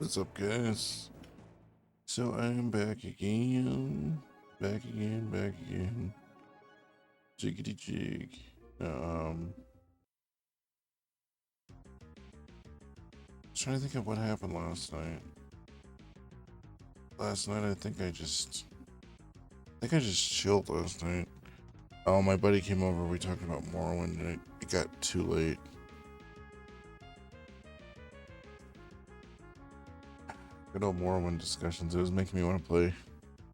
What's up, guys? So I am back again. Back again. Jiggity jig. Trying to think of what happened last night. I think I just chilled last night. Oh, my buddy came over, we talked about Morrowind, and it got too late. Good old Morrowind discussions. It was making me want to play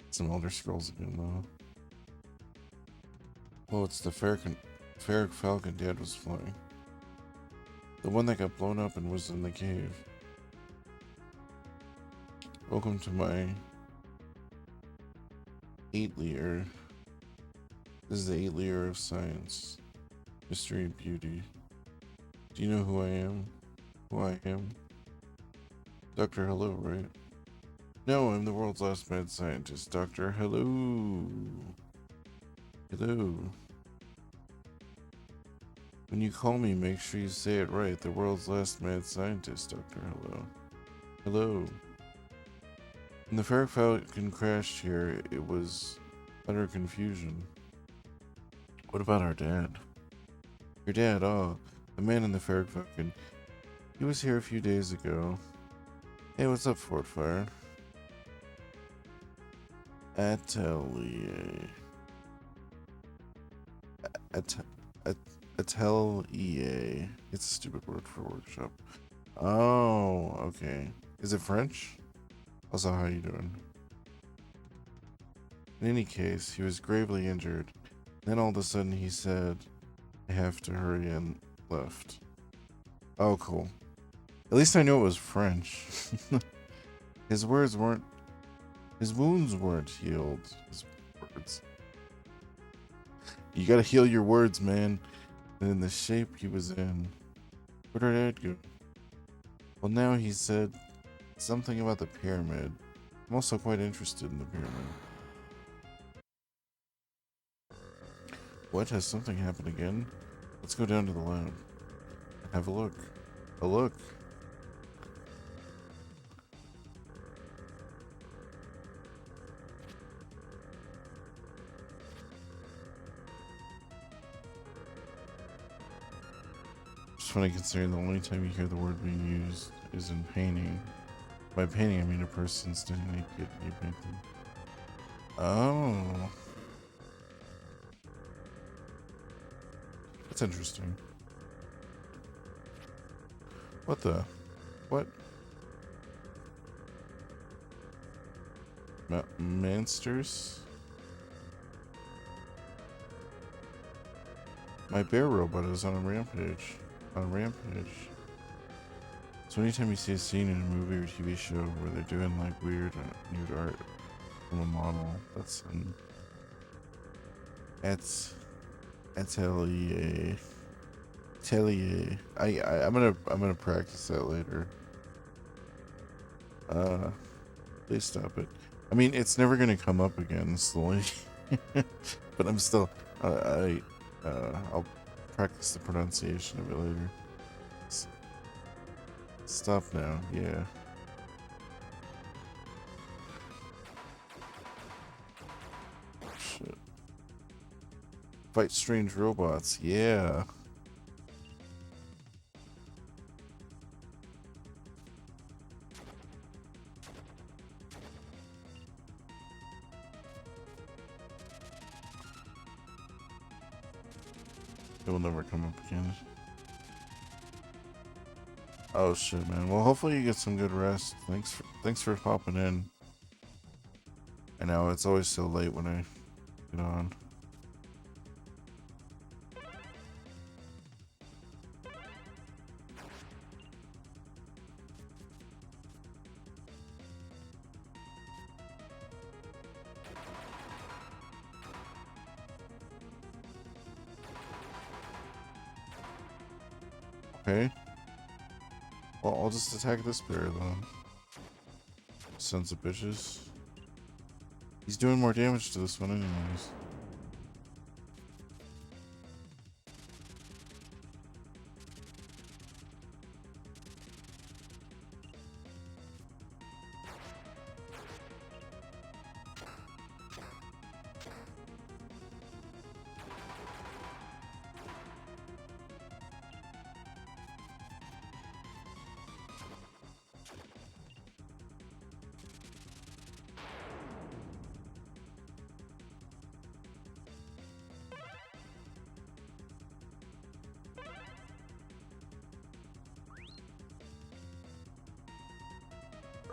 some Elder Scrolls again, though. Oh, it's the Ferric Falcon Dad was flying. The one that got blown up and was in the cave. Welcome to my 8 layer. This is the 8 layer of science, mystery, and beauty. Do you know who I am? Dr. Hello, right? No, I'm the world's last mad scientist. Dr. Hello. Hello. When you call me, make sure you say it right. The world's last mad scientist, Dr. Hello. Hello. When the Ferric Falcon crashed here, it was utter confusion. What about our dad? Your dad, oh, the man in the Ferric Falcon. He was here a few days ago. Hey, what's up, Fort Fire? Atelier. Atelier. It's a stupid word for workshop. Oh, okay. Is it French? Also, how you doing? In any case, he was gravely injured. Then all of a sudden he said, I have to hurry, and left. Oh, cool. At least I knew it was French. His wounds weren't healed. His words. You gotta heal your words, man. And in the shape he was in. Where did Dad go? Well, now he said something about the pyramid. I'm also quite interested in the pyramid. What? Has something happened again? Let's go down to the lab. Have a look. A look. It's funny considering the only time you hear the word being used is in painting. By painting, I mean a person standing naked and you paint them. Oh. That's interesting. What the? What? Monsters? My bear robot is on a rampage. So anytime you see a scene in a movie or TV show where they're doing like weird nude art from a model, that's an atelier. I'm gonna practice that later. Please stop it. I mean, it's never gonna come up again slowly, but I'm still I'll practice the pronunciation of it later. Stop now, yeah. Shit. Fight strange robots, yeah. It will never come up again. Oh shit, man. Well, hopefully you get some good rest. Thanks for popping in. I know it's always so late when I get on. Okay. Well, I'll just attack this bear then. Sons of bitches. He's doing more damage to this one anyways.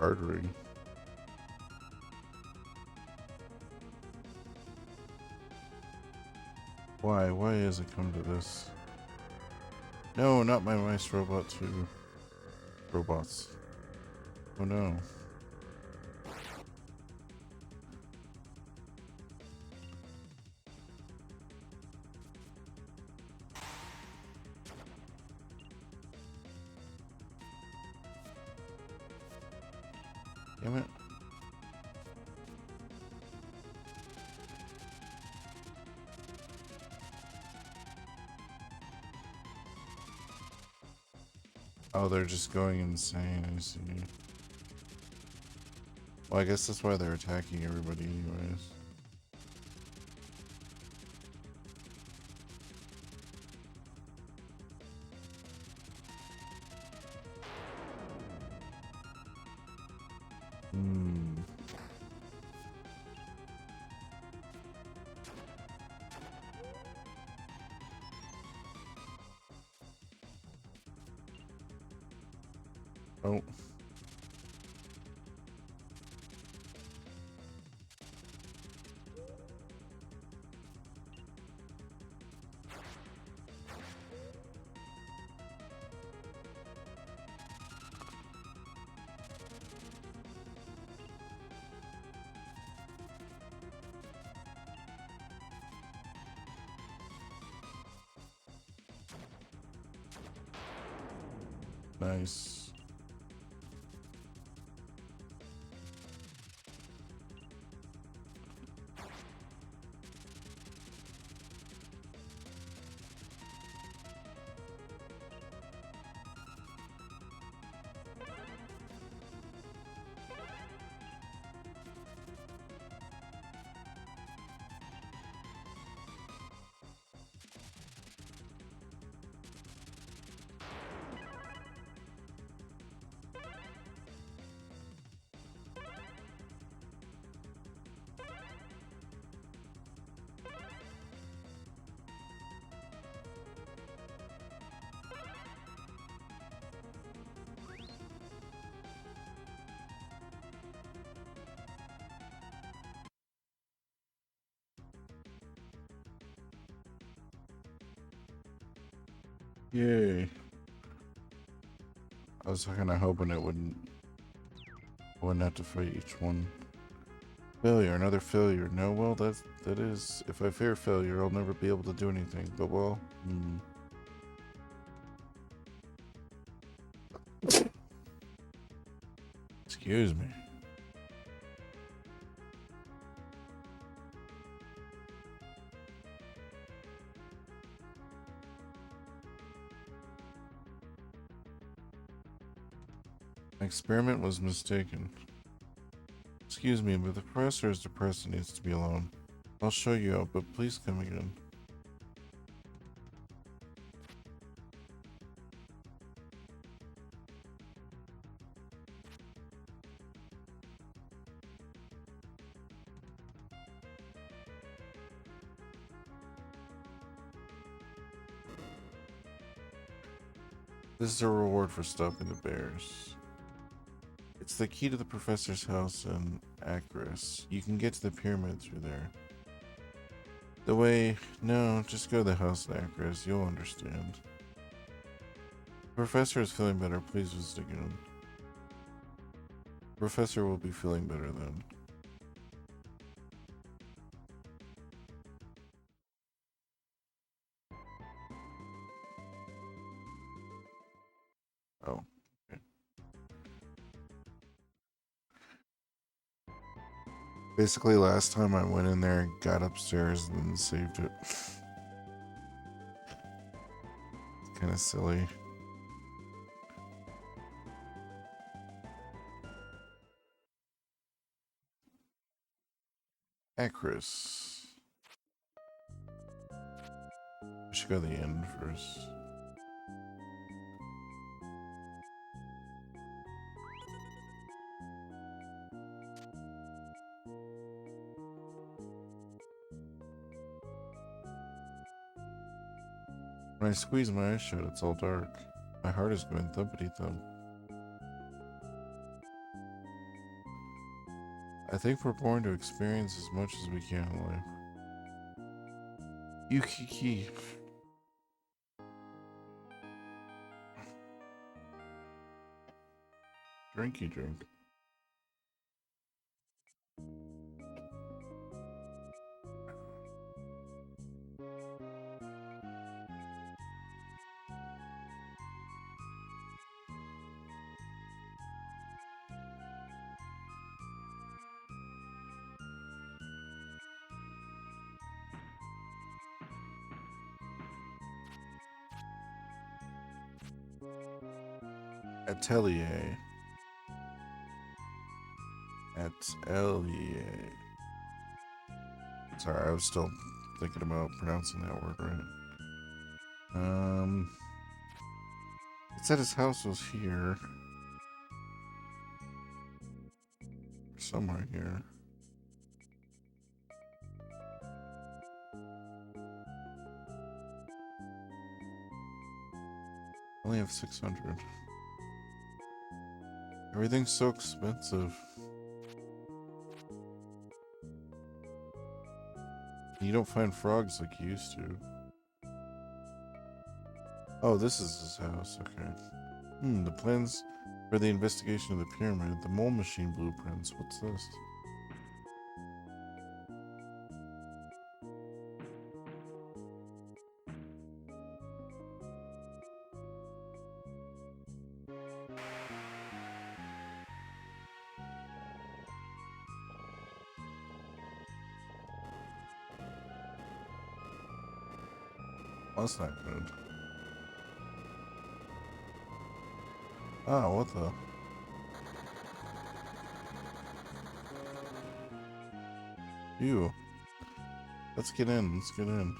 artery. Why? Why has it come to this? No, not my mice robot too. Robots. Oh no. Damn it. Oh, they're just going insane, I see. Well, I guess that's why they're attacking everybody anyways. Hmm. Oh. Nice. Yay. I was kind of hoping it wouldn't have to fight each one. Failure, another failure. No, well, that is. If I fear failure, I'll never be able to do anything. But well, excuse me. My experiment was mistaken. Excuse me, but the professor is depressed and needs to be alone. I'll show you out, but please come again. This is a reward for stopping the bears. It's the key to the professor's house in Acris. You can get to the pyramid through there. The way... No, just go to the house in Acris. You'll understand. The professor is feeling better. Please visit again. The professor will be feeling better then. Oh. Okay. Basically, last time I went in there, got upstairs, and then saved it. Kind of silly. Acris. We should go to the end first. When I squeeze my eyes shut, it's all dark. My heart is going thumpity thump. I think we're born to experience as much as we can in life. Yukiki. Drinky drink. Atelier. Atelier. Sorry, I was still thinking about pronouncing that word right. It said his house was here. Somewhere here. I only have 600. Everything's so expensive. You don't find frogs like you used to. Oh, this is his house. Okay. The plans for the investigation of the pyramid. The mole machine blueprints. What's this? Oh, that's not good. Ah, what the? Ew. Let's get in. Let's get in.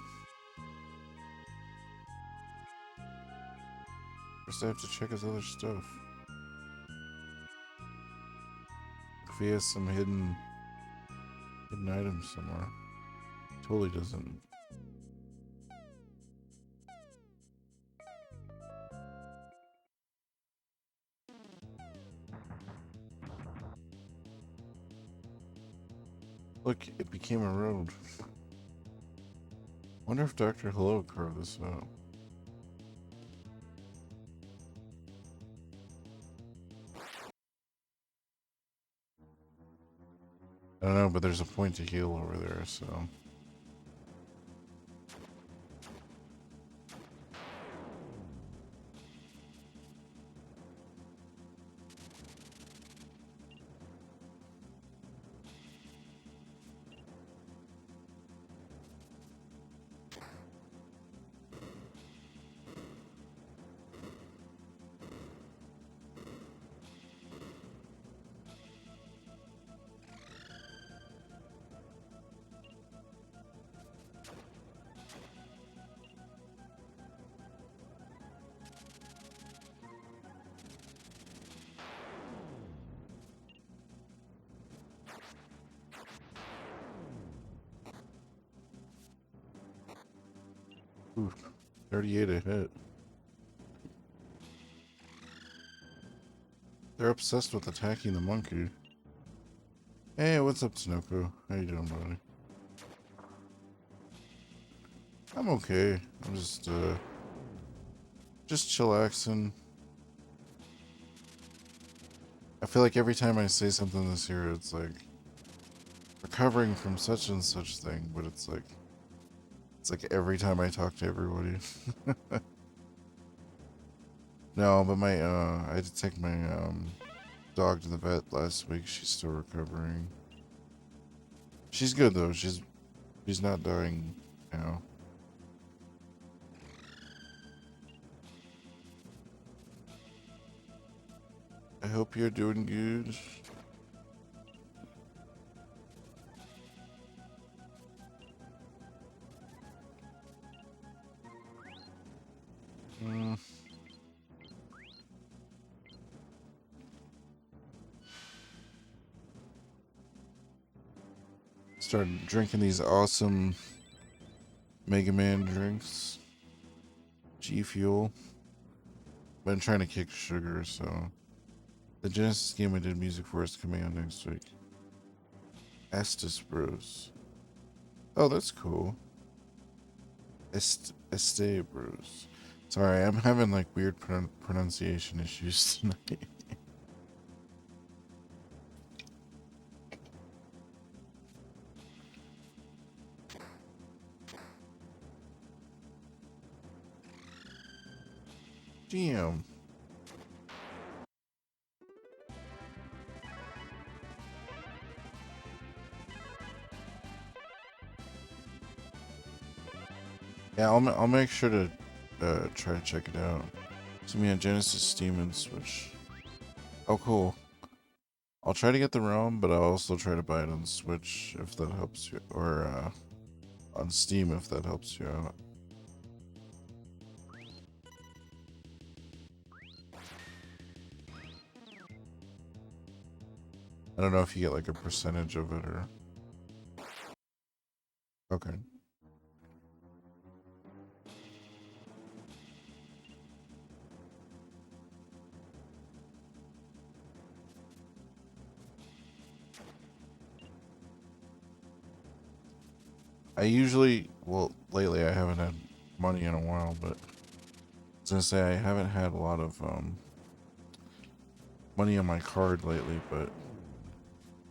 First, I have to check his other stuff. If he has some hidden items somewhere. Totally doesn't. Look, it became a road. Wonder if Dr. Hello carved this out. I don't know, but there's a point to heal over there, so. Ooh, 38 a hit. They're obsessed with attacking the monkey. Hey, what's up, Snoko? How you doing, buddy? I'm okay. I'm just chillaxing. I feel like every time I say something this year, it's like recovering from such and such thing, but it's like every time I talk to everybody. No, but I had to take my dog to the vet last week. She's still recovering. She's good though. She's not dying now. I hope you're doing good. Started drinking these awesome Mega Man drinks. G Fuel. Been trying to kick sugar, so the Genesis game I did music for is coming out next week. Estes Brews. Oh, that's cool. Este Brews. Sorry, I'm having like weird pronunciation issues tonight. Damn. Yeah, I'll make sure to try to check it out. It's gonna be on Genesis, Steam, and Switch. Oh, cool. I'll try to get the ROM, but I'll also try to buy it on Switch if that helps you, or on Steam if that helps you out. I don't know if you get like a percentage of it or. Okay. I usually, well, lately I haven't had money in a while, but I was gonna say I haven't had a lot of money on my card lately, but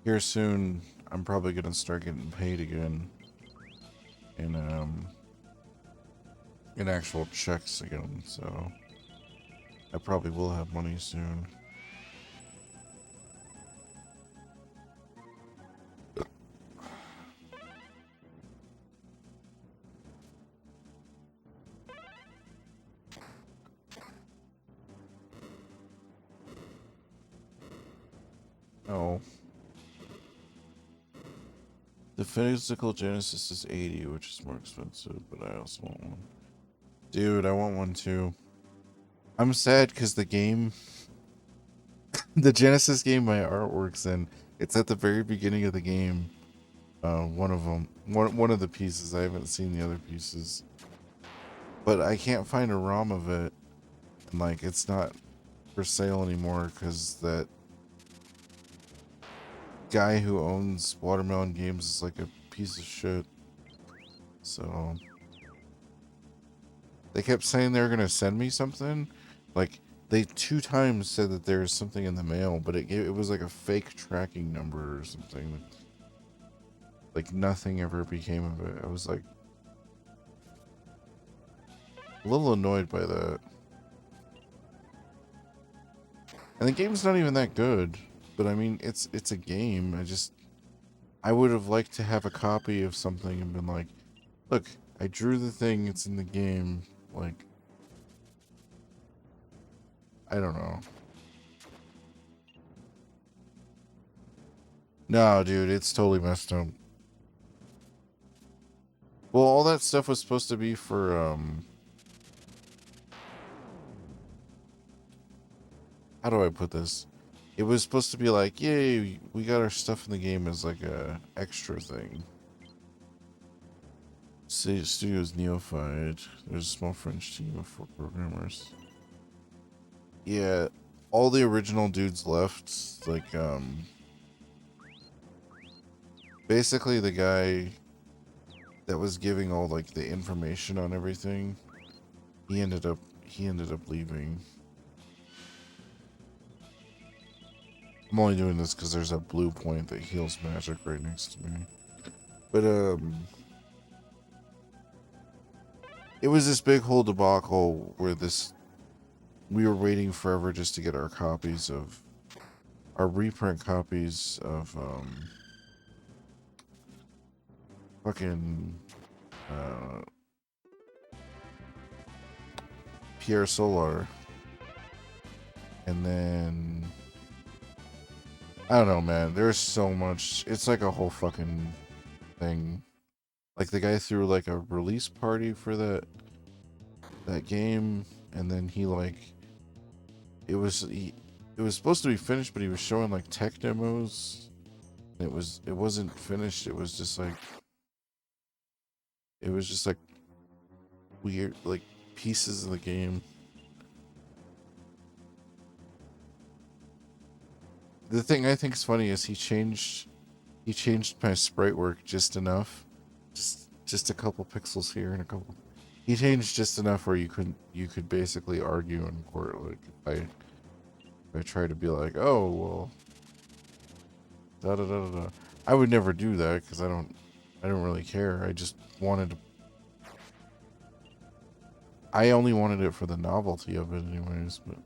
here soon I'm probably gonna start getting paid again in actual checks again, so I probably will have money soon. Oh. The physical Genesis is 80, which is more expensive, but I also want one. Dude, I want one too. I'm sad because the game, the Genesis game my artwork's in, it's at the very beginning of the game. One of them, one of the pieces. I haven't seen the other pieces, but I can't find a ROM of it, and like it's not for sale anymore because that guy who owns Watermelon Games is like a piece of shit. So they kept saying they were gonna send me something. Like they 2 times said that there was something in the mail, but it was like a fake tracking number or something. Like nothing ever became of it. I was like a little annoyed by that. And the game's not even that good. But I mean, it's a game. I would have liked to have a copy of something and been like, look, I drew the thing. It's in the game. Like, I don't know. No, dude, it's totally messed up. Well, all that stuff was supposed to be for how do I put this? It was supposed to be like, yay, we got our stuff in the game as like a extra thing. Studios Neophyte. There's a small French team of 4 programmers. Yeah, all the original dudes left. Like, basically the guy that was giving all like the information on everything, he ended up leaving. I'm only doing this because there's a blue point that heals magic right next to me. But it was this big whole debacle where we were waiting forever just to get our copies of our reprint copies of fucking uh Pierre Solar. And then I don't know, man. There's so much. It's like a whole fucking thing. Like the guy threw like a release party for that game, and then he like it was supposed to be finished, but he was showing like tech demos. It wasn't finished. It was just like weird like pieces of the game. The thing I think is funny is he changed He changed my sprite work just enough, just a couple pixels here and a couple. He changed just enough where you could basically argue in court. Like if I try to be like, oh well, da da da da da. I would never do that because I don't really care. I just wanted to. I only wanted it for the novelty of it, anyways. But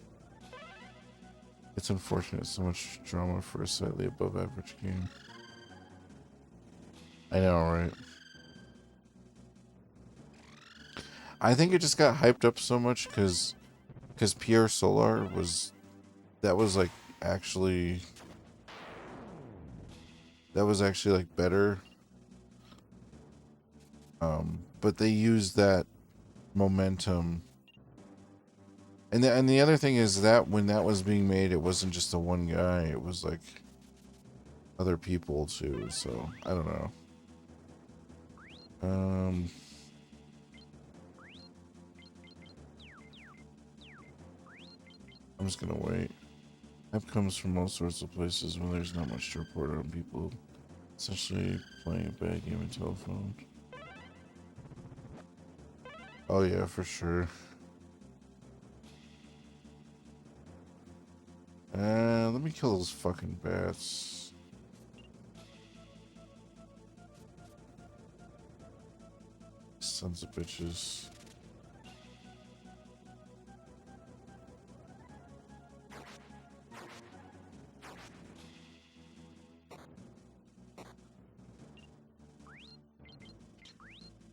it's unfortunate, so much drama for a slightly above average game. I know, right? I think it just got hyped up so much because Pierre Solar was like actually like better. But they used that momentum. And the other thing is that when that was being made, it wasn't just the one guy. It was like other people too. So I don't know. I'm just gonna wait. Hype comes from all sorts of places when there's not much to report on people, essentially playing a bad game on telephone. Oh yeah, for sure. Let me kill those fucking bats. Sons of bitches.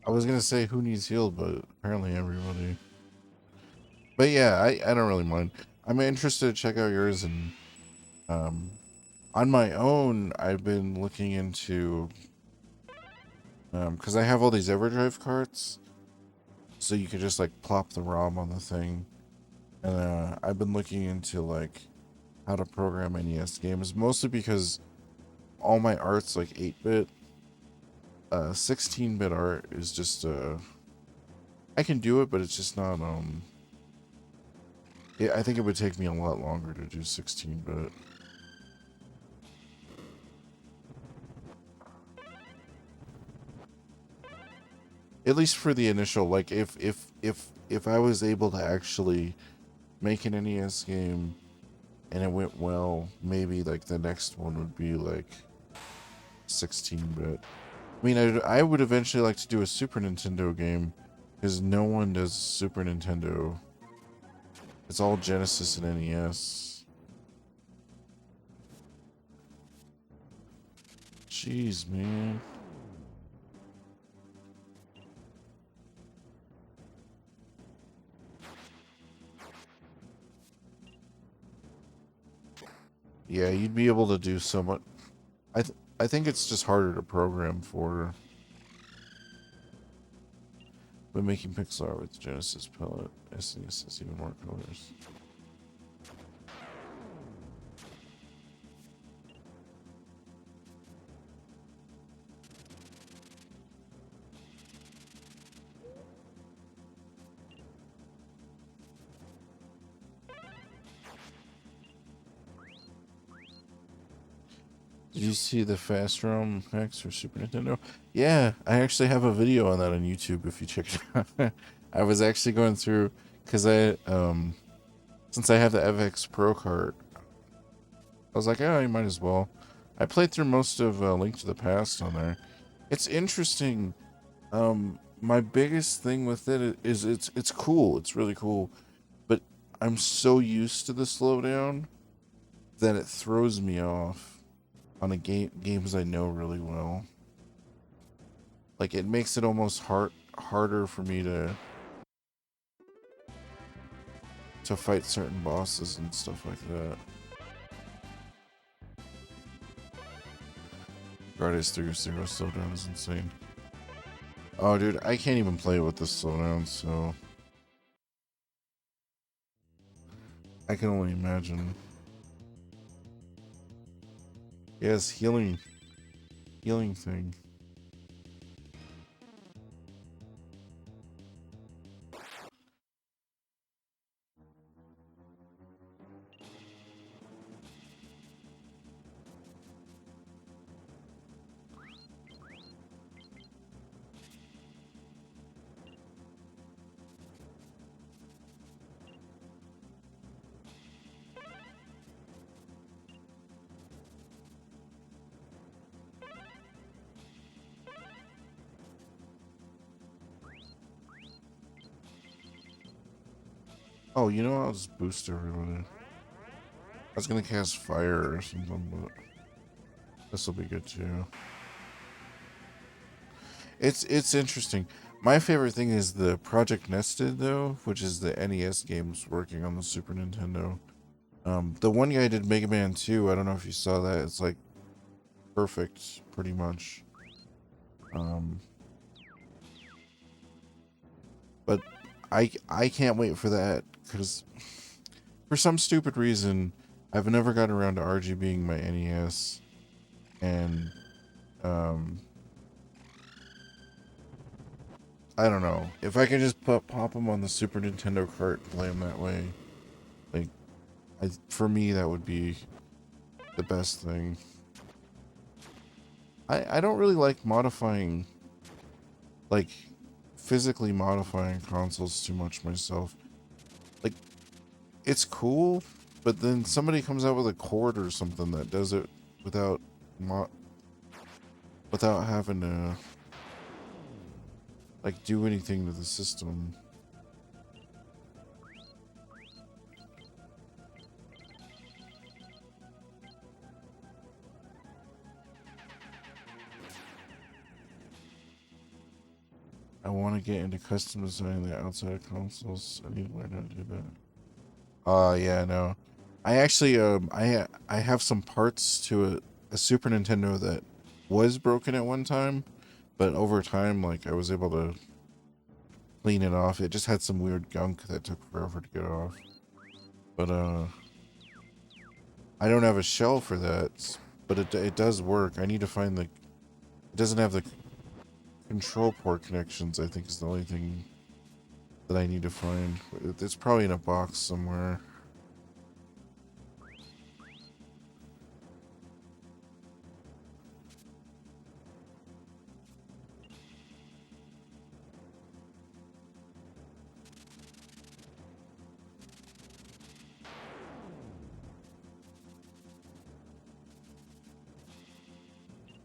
I was gonna say who needs healed, but apparently everybody. But yeah, I don't really mind. I'm interested to check out yours, and on my own, I've been looking into because I have all these EverDrive carts, so you could just like plop the ROM on the thing, and I've been looking into like how to program NES games, mostly because all my art's like 8-bit. 16-bit art is just I can do it, but it's just not yeah, I think it would take me a lot longer to do 16-bit. At least for the initial, like if I was able to actually make an NES game and it went well, maybe like the next one would be like 16-bit. I mean, I would eventually like to do a Super Nintendo game because no one does Super Nintendo. It's all Genesis and NES. Jeez, man. Yeah, you'd be able to do so much. I think it's just harder to program for. But making pixel art with Genesis palette, SNES has even more colors. Did you see the fast ROM hacks for Super Nintendo? Yeah, I actually have a video on that on YouTube if you check it out. I was actually going through because since I have the FX Pro cart, I was like, oh, you might as well. I played through most of Link to the Past on there. It's interesting. My biggest thing with it is it's cool. It's really cool, but I'm so used to the slowdown that it throws me off on games I know really well. Like it makes it almost harder for me to fight certain bosses and stuff like that. Guardians 3 0 slowdown is insane. Oh, dude, I can't even play it with this slowdown, so I can only imagine. Yes, healing thing. Oh, you know, I'll just boost everybody. I was gonna cast fire or something, but this will be good too. It's interesting. My favorite thing is the Project Nested though, which is the NES games working on the Super Nintendo. The one guy did Mega Man 2. I don't know if you saw that. It's like perfect, pretty much. But I can't wait for that because for some stupid reason I've never gotten around to RGBing my NES, and I don't know if I can just pop them on the Super Nintendo cart and play them that way. Like, for me that would be the best thing. I don't really like modifying, like physically modifying consoles too much myself. Like, it's cool, but then somebody comes out with a cord or something that does it without without having to like do anything to the system. I want to get into custom designing the outside of consoles. I need to learn how to do that. Yeah, no. I actually I have some parts to a Super Nintendo that was broken at one time, but over time, like, I was able to clean it off. It just had some weird gunk that took forever to get off. But I don't have a shell for that, but it does work. I need to find the. It doesn't have the control port connections. I think is the only thing that I need to find. It's probably in a box somewhere.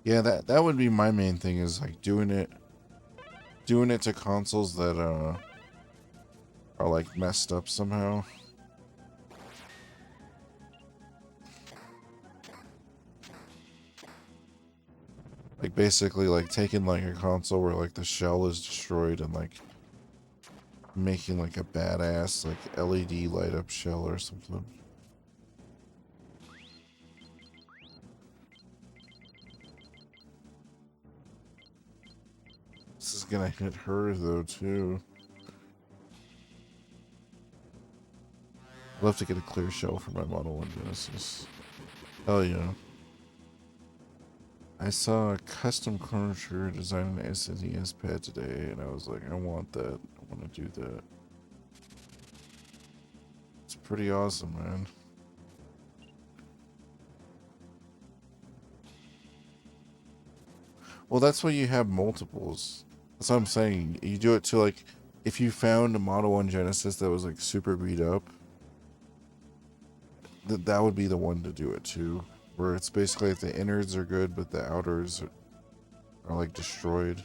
Yeah, that would be my main thing, is like doing it to consoles that are like messed up somehow. Like, basically, like taking like a console where like the shell is destroyed and like making like a badass like LED light up shell or something. This is gonna hit her though too. I'd love to get a clear shell for my Model 1 Genesis. Hell yeah. I saw a custom furniture design an SNES pad today, and I was like, I want that. I want to do that. It's pretty awesome, man. Well, that's why you have multiples. That's what I'm saying. You do it to, like, if you found a Model 1 Genesis that was like super beat up, that would be the one to do it to. Where it's basically like the innards are good, but the outers are like destroyed.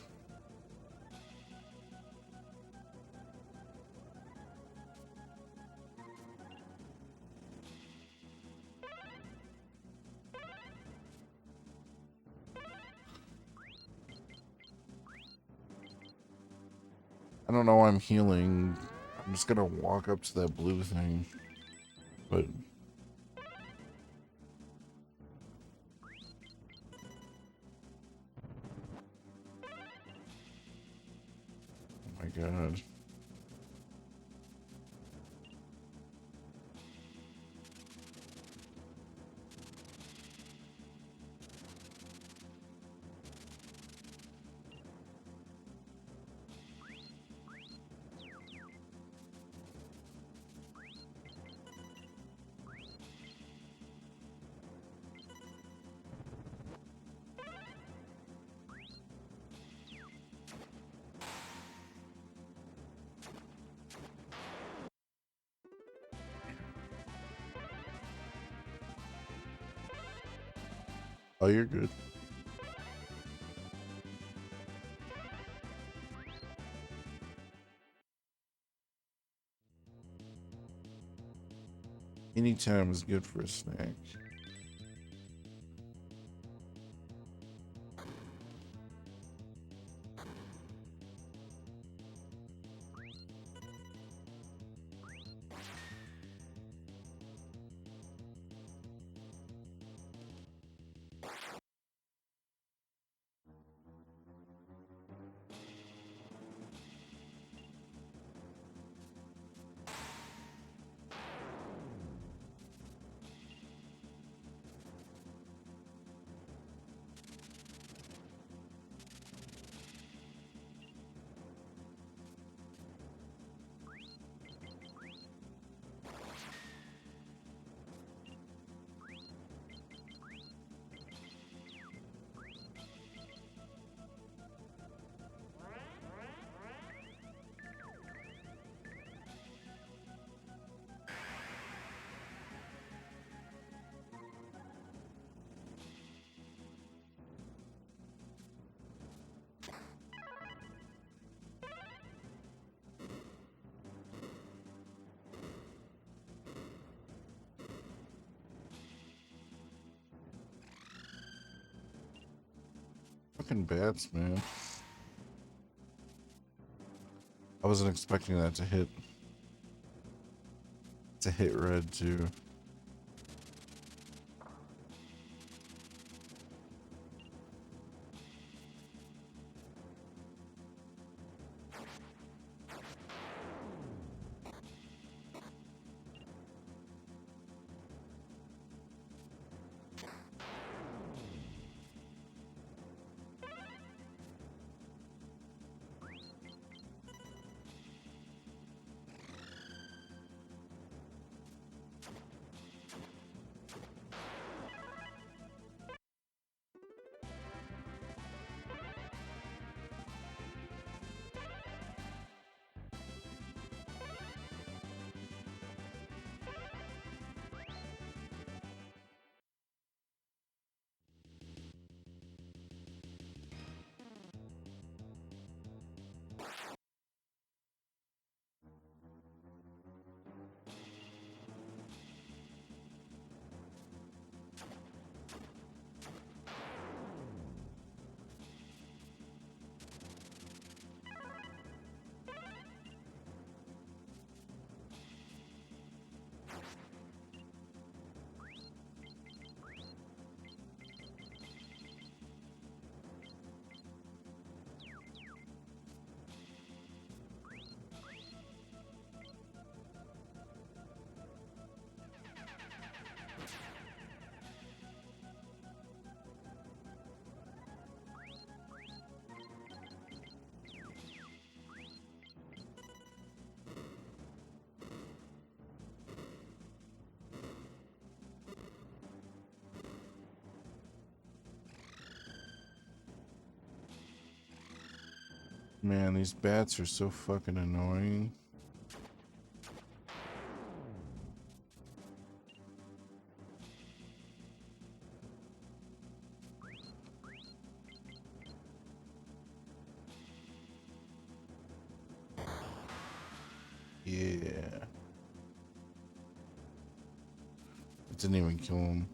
I don't know why I'm healing. I'm just gonna walk up to that blue thing. But oh my god. Oh, you're good. Anytime is good for a snack. Fucking bats, man. I wasn't expecting that to hit. To hit red too. Man, these bats are so fucking annoying. Yeah. It didn't even kill him.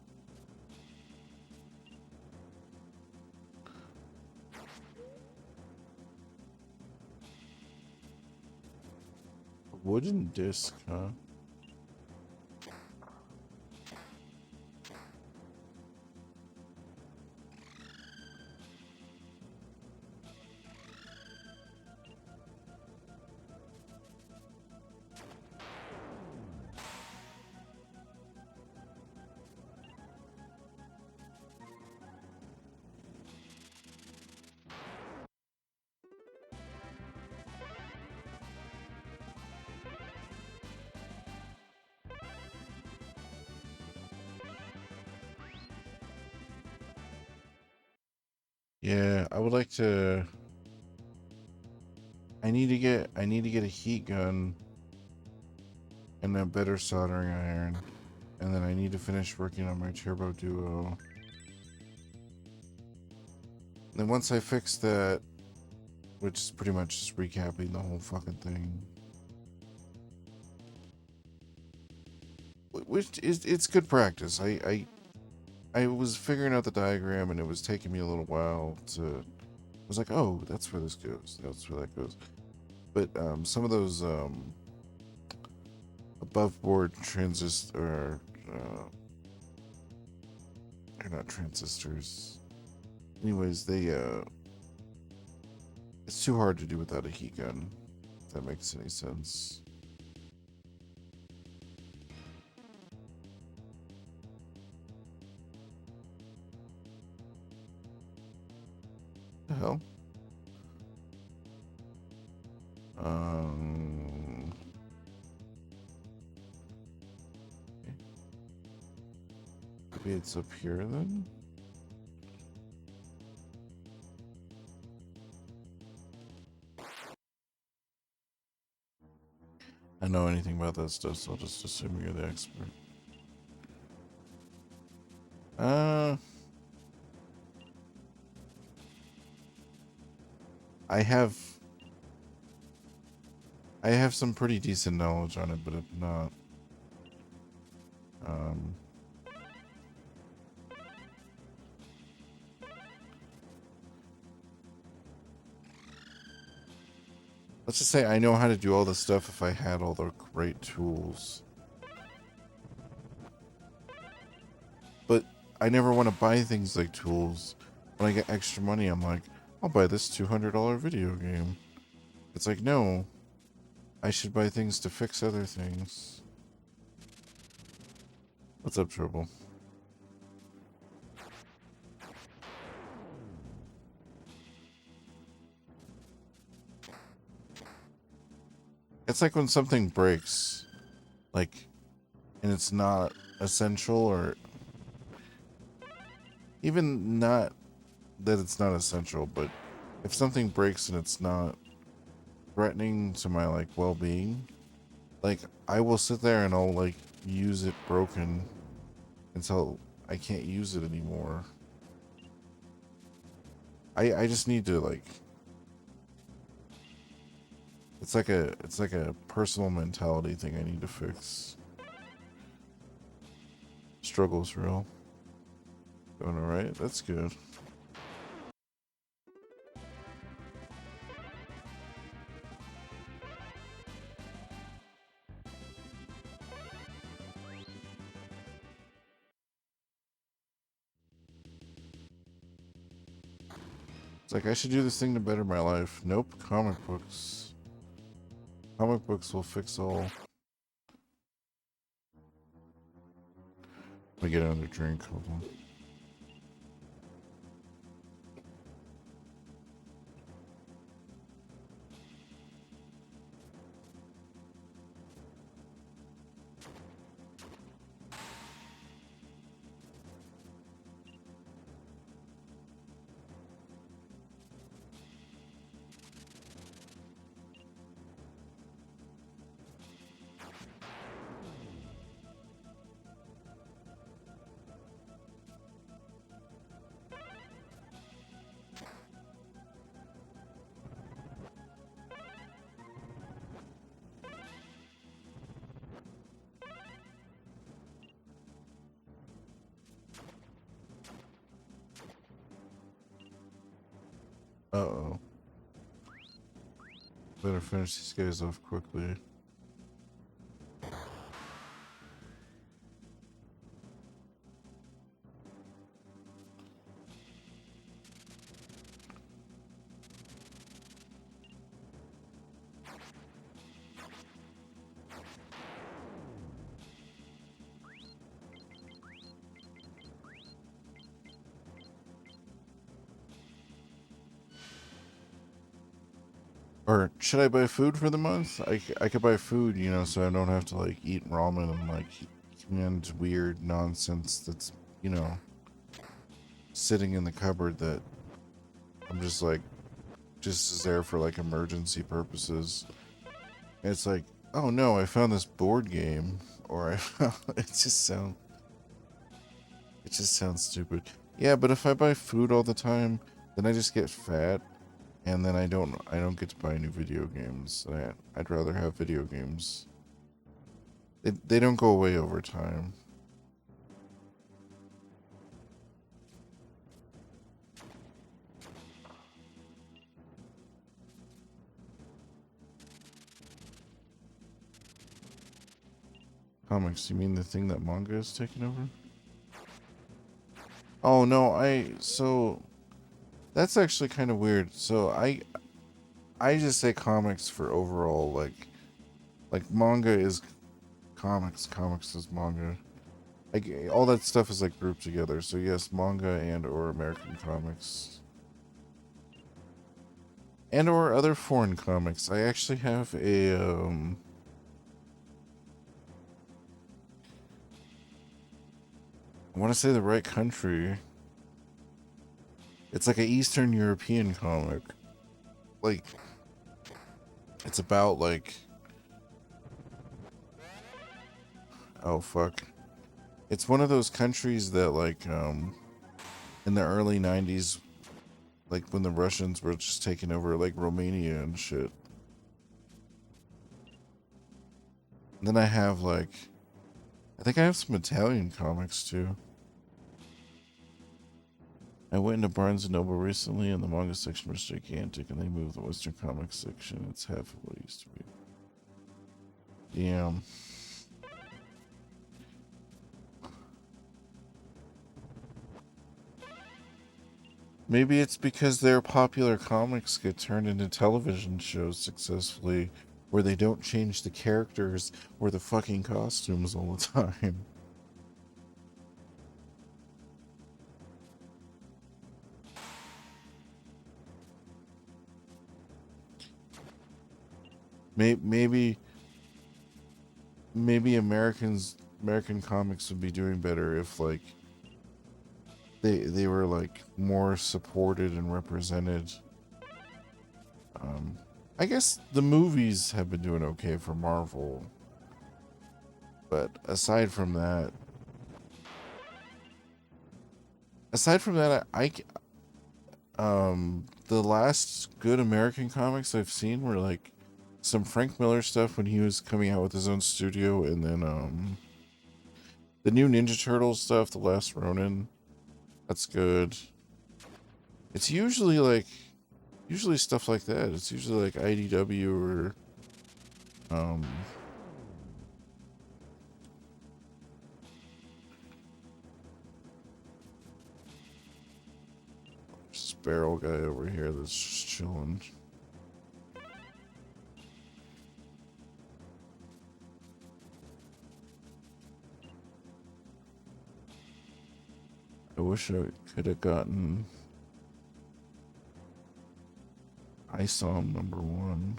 Wooden disc, huh? Yeah, I would like to. I need to get a heat gun and a better soldering iron, and then I need to finish working on my turbo duo. Then once I fix that, which is pretty much just recapping the whole fucking thing. which is it's good practice. I was figuring out the diagram and it was taking me a little while to. I was like, oh, that's where this goes. That's where that goes. But some of those above board transistor, they're not transistors. Anyways, they it's too hard to do without a heat gun. If that makes any sense. The hell? Maybe it's up here then? I know anything about that stuff, so I'll just assume you're the expert. I have some pretty decent knowledge on it, but if not, let's just say I know how to do all this stuff if I had all the right tools. But I never want to buy things like tools. When I get extra money, I'm like, I'll buy this $200 video game. It's like, no, I should buy things to fix other things. What's up, Trouble? It's like when something breaks, like, and it's not essential, or even not that it's not essential, but if something breaks and it's not threatening to my, like, well-being, like, I will sit there and I'll, like, use it broken until I can't use it anymore. I just need to, like, it's like a personal mentality thing I need to fix. Struggle's real. Going alright? That's good. It's like, I should do this thing to better my life. Nope, comic books. Comic books will fix all. Let me get another drink. Hold on. Uh-oh. Better finish these guys off quickly. Or should I buy food for the month? I could buy food, you know, so I don't have to, like, eat ramen and, like, canned weird nonsense that's, you know, sitting in the cupboard that I'm just, like, just is there for, like, emergency purposes. And it's like, oh no, I found this board game, or I found, it just sounds stupid. Yeah, but if I buy food all the time, then I just get fat. And then I don't get to buy new video games. I'd rather have video games. They don't go away over time. Comics, you mean the thing that manga is taking over? Oh no, so that's actually kind of weird. So I just say comics for overall, like manga is comics, comics is manga. Like all that stuff is like grouped together. So yes, manga and or American comics. And or other foreign comics. I actually have a I want to say the right country. It's like an Eastern European comic. Like it's about like, oh fuck. It's one of those countries that like in the early 90s, like when the Russians were just taking over like Romania and shit. And then I have like, I think I have some Italian comics too. I went into Barnes & Noble recently and the manga section was gigantic and they moved the Western comics section. It's half of what it used to be. Damn. Maybe it's because their popular comics get turned into television shows successfully where they don't change the characters or the fucking costumes all the time. Maybe American comics would be doing better if like they were like more supported and represented. I guess the movies have been doing okay for Marvel, but aside from that, the last good American comics I've seen were like some Frank Miller stuff when he was coming out with his own studio, and then the new Ninja Turtles stuff, The Last Ronin. That's good. It's usually stuff like that. It's usually like IDW or um Sparrow guy over here that's just chilling. I wish I could have gotten ISOM #1.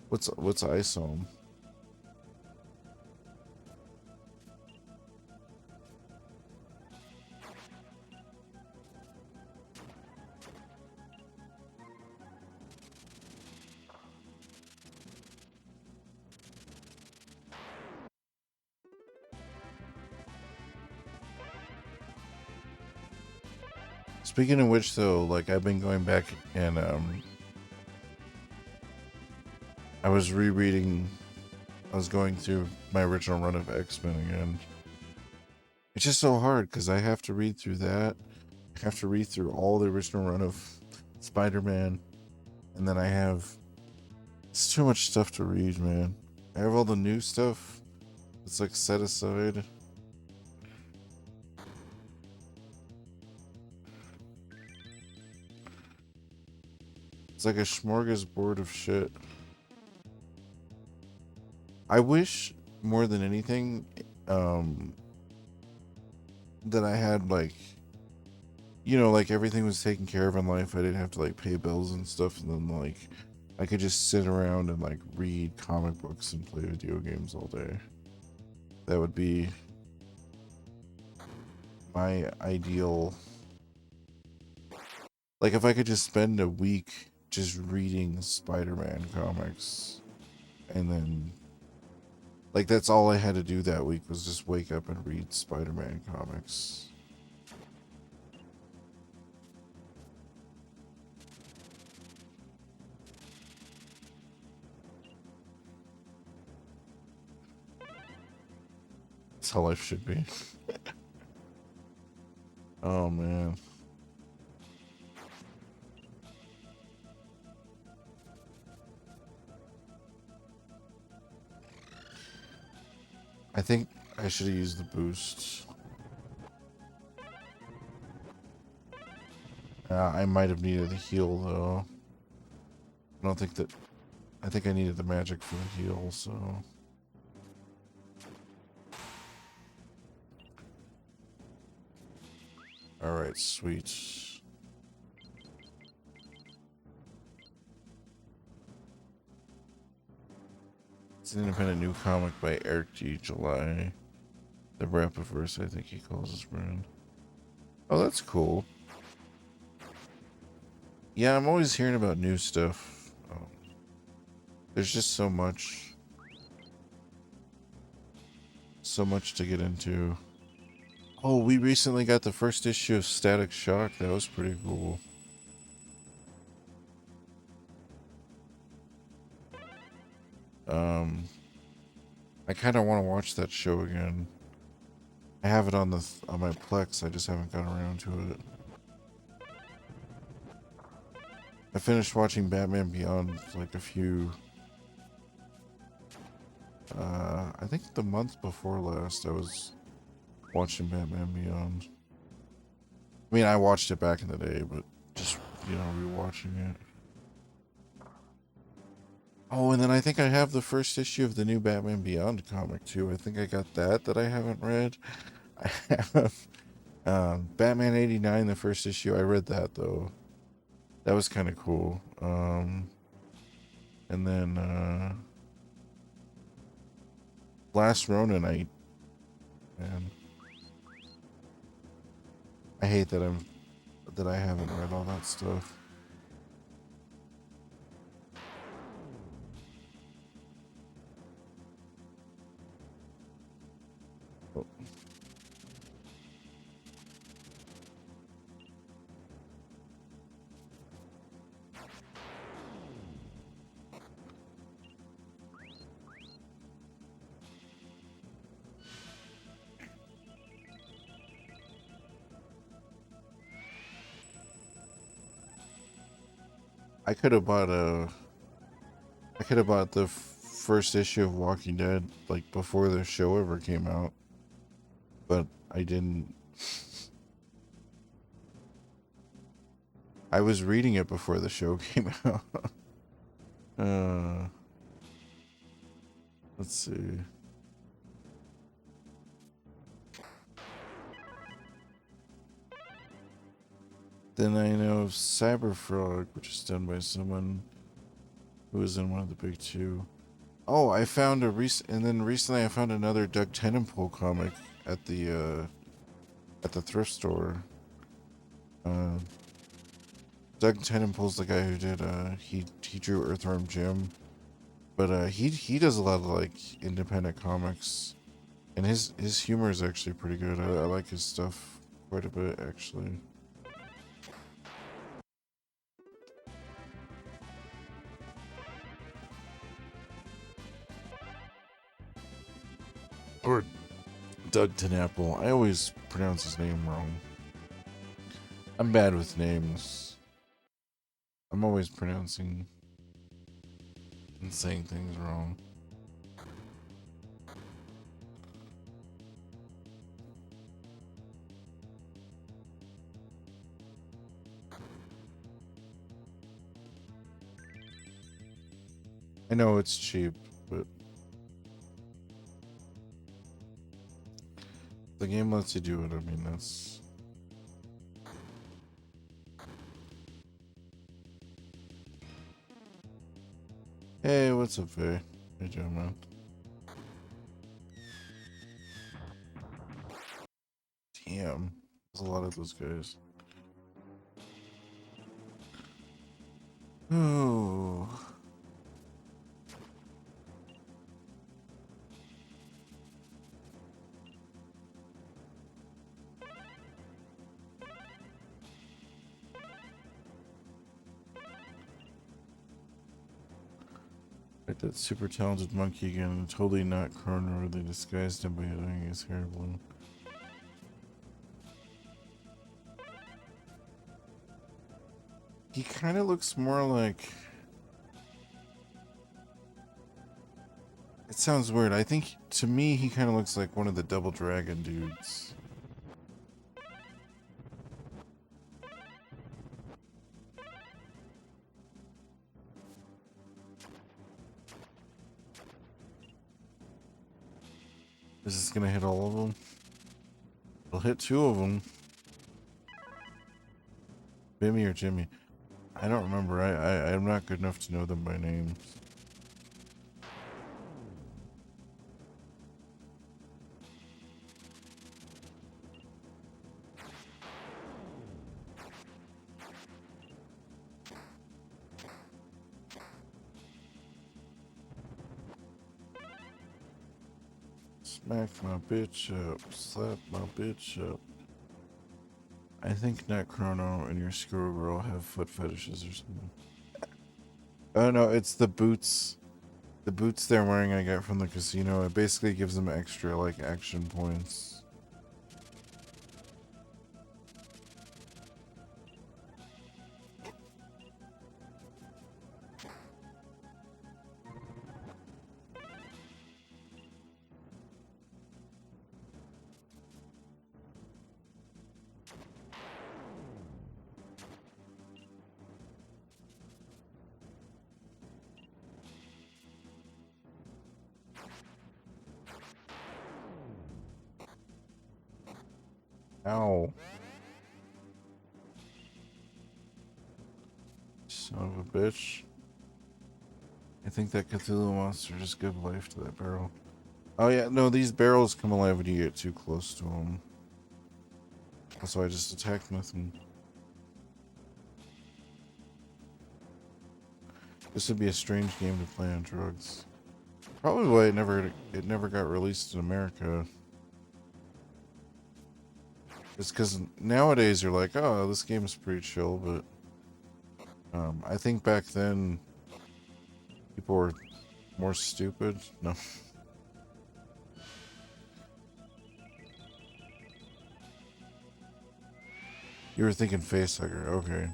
What's ISOM? Speaking of which, though, like I've been going back and I was rereading. I was going through my original run of X-Men again. It's just so hard because I have to read through that. I have to read through all the original run of Spider-Man, and then I have it's too much stuff to read, man. I have all the new stuff. It's like set aside. It's like a smorgasbord of shit. I wish more than anything that I had like, you know, like everything was taken care of in life. I didn't have to like pay bills and stuff, and then like I could just sit around and like read comic books and play video games all day. That would be my ideal. Like if I could just spend a week just reading Spider-Man comics, and then like that's all I had to do that week was just wake up and read Spider-Man comics. That's how life should be. Oh man. I think I should have used the boost. I might have needed the heal though. I don't think that. I think I needed the magic for the heal, so. Alright, sweet. It's an independent new comic by Eric G. July. The Rapiverse, I think he calls his brand. Oh, that's cool. Yeah, I'm always hearing about new stuff. There's just so much to get into. Oh, we recently got the first issue of Static Shock. That was pretty cool. I kind of want to watch that show again. I have it on my Plex. I just haven't gotten around to it. I finished watching Batman Beyond like a few. I think the month before last, I was watching Batman Beyond. I mean, I watched it back in the day, but just, rewatching it. Oh, and then I think I have the first issue of the new Batman Beyond comic, too. I think I got that I haven't read. I have Batman 89, the first issue. I read that, though. That was kind of cool. And then, Last Ronin, man. I hate that I haven't read all that stuff. Oh. I could have bought the first issue of Walking Dead like before the show ever came out, but I didn't. I was reading it before the show came out. Let's see. Then I know of Cyberfrog, which is done by someone who was in one of the big two. Oh, I found recently I found another Doug Tenenpole comic at the thrift store. Doug Tenenpole's the guy who did he drew Earthworm Jim, but he does a lot of like independent comics, and his humor is actually pretty good. I like his stuff quite a bit actually. Or Doug Tenenpole. I always pronounce his name wrong. I'm bad with names. I'm always pronouncing and saying things wrong. I know it's cheap, but the game lets you do it. I mean, that's... Hey, what's up, Faye? How you doing, man? Damn. There's a lot of those guys. Oh. Like that super talented monkey again, totally not Chrono, they disguised him by doing his hair blue. He kind of looks more like... It sounds weird. I think, to me, he kind of looks like one of the Double Dragon dudes. Is this gonna hit all of them? It'll hit 2 of them. Bimmy or Jimmy? I don't remember. I'm not good enough to know them by name. Smack my bitch up. Slap my bitch up. I think Necrono and your Squirrel Girl have foot fetishes or something. Oh no, it's the boots. The boots they're wearing I got from the casino. It basically gives them extra, like, action points. Ow. Son of a bitch. I think that Cthulhu monster just gave life to that barrel. Oh yeah, no, these barrels come alive when you get too close to them. That's why I just attacked nothing. This would be a strange game to play on drugs. Probably why it never got released in America. It's because nowadays you're like, oh, this game is pretty chill, but I think back then people were more stupid. No. You were thinking facehugger, okay.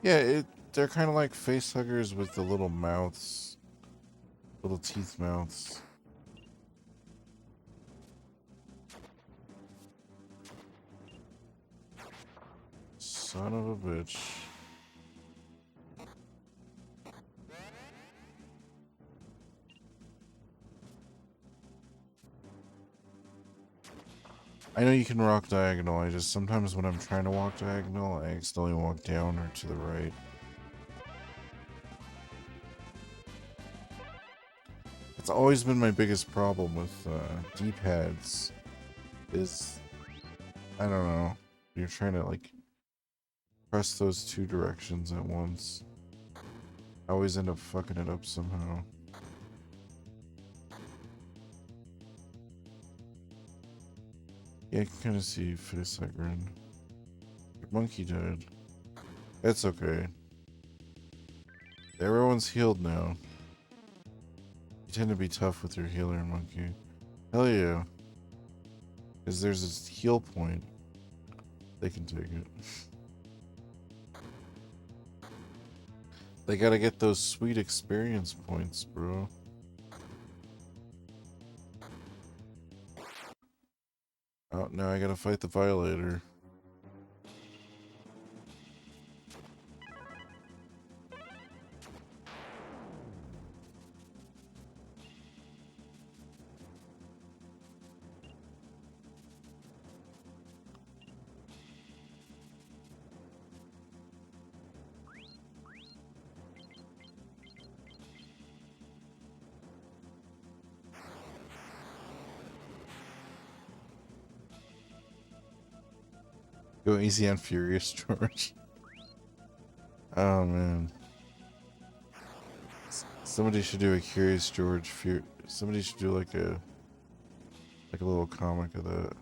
Yeah, they're kind of like facehuggers with the little mouths, little teeth mouths. Son of a bitch. I know you can walk diagonal, I just sometimes when I'm trying to walk diagonal, I accidentally walk down or to the right. It's always been my biggest problem with D-pads, is, I don't know, you're trying to like press those 2 directions at once. I always end up fucking it up somehow. Yeah, I can kind of see facehugger. Your monkey died. It's okay. Everyone's healed now. You tend to be tough with your healer, monkey. Hell yeah. Because there's a heal point. They can take it. They gotta get those sweet experience points, bro. Oh, now I gotta fight the Violator. Go easy on Furious George. Oh man. Somebody should do a Curious George somebody should do like a little comic of that.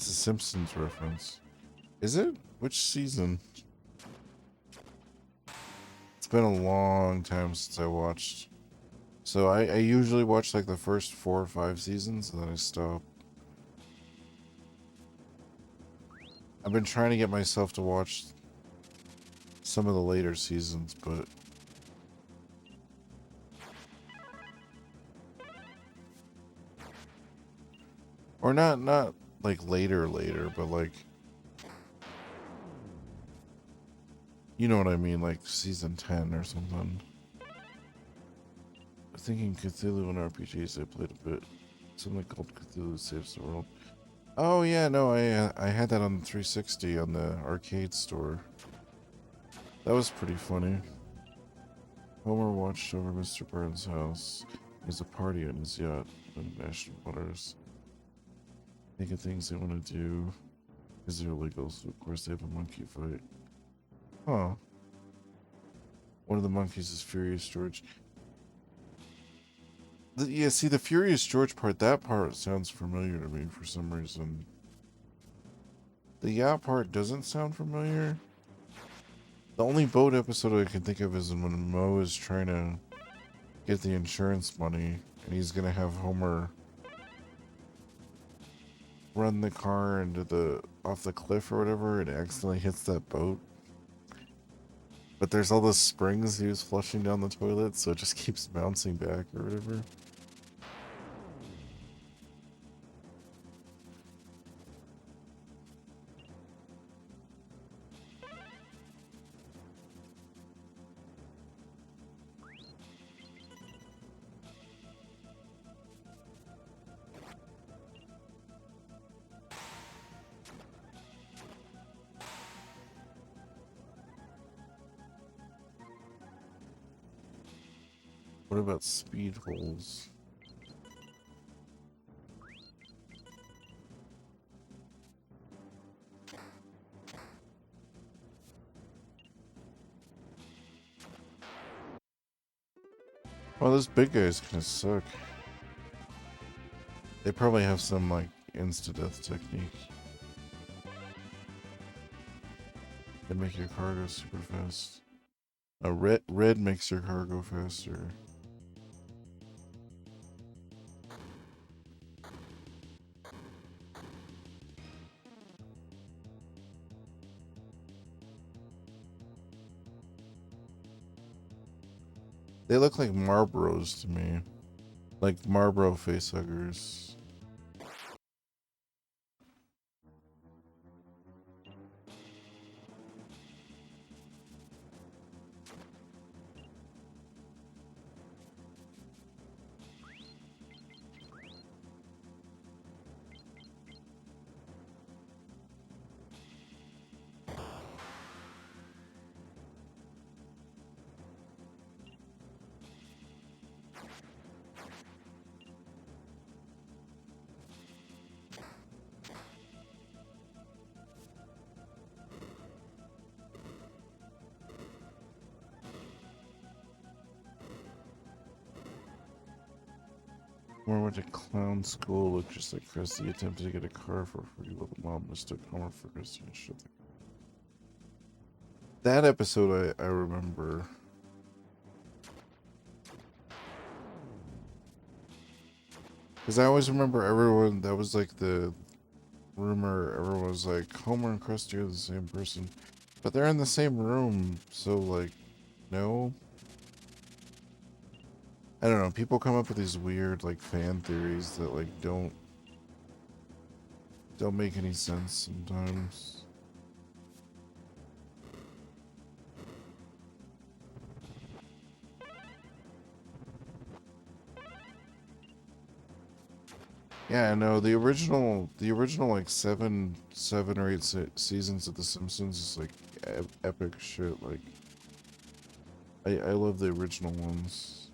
It's a Simpsons reference. Is it? Which season? It's been a long time since I watched. So I usually watch like the first 4 or 5 seasons and then I stop. I've been trying to get myself to watch some of the later seasons, but or not like later, but like, you know what I mean, like season 10 or something. I'm thinking Cthulhu and RPGs I played a bit. Something called Cthulhu Saves the World. Oh yeah, no, I had that on the 360 on the arcade store. That was pretty funny. Homer watched over Mr. Burns' house. There's a party on his yacht in national waters. Think of things they want to do. Is there illegal? So of course they have a monkey fight. Huh. One of the monkeys is Furious George. Yeah, see the Furious George part, that part sounds familiar to me for some reason. The yacht part doesn't sound familiar. The only boat episode I can think of is when Mo is trying to get the insurance money and he's gonna have Homer run the car into off the cliff or whatever and accidentally hits that boat. But there's all those springs he was flushing down the toilet, so it just keeps bouncing back or whatever. What about speed holes? Well, those big guys kind of suck. They probably have some, like, insta-death technique. They make your car go super fast. Red makes your car go faster. They look like Marlboros to me. Like Marlboro facehuggers. Homer went to clown school, looked just like Krusty, attempted to get a car for free while the mom mistook Homer for Krusty and shit. That episode I remember. Because I always remember everyone, that was like the rumor, everyone was like, Homer and Krusty are the same person. But they're in the same room, so like, no. I don't know, people come up with these weird like fan theories that like don't make any sense sometimes. Yeah, no, the original like seven or eight seasons of The Simpsons is like epic shit. Like, I love the original ones.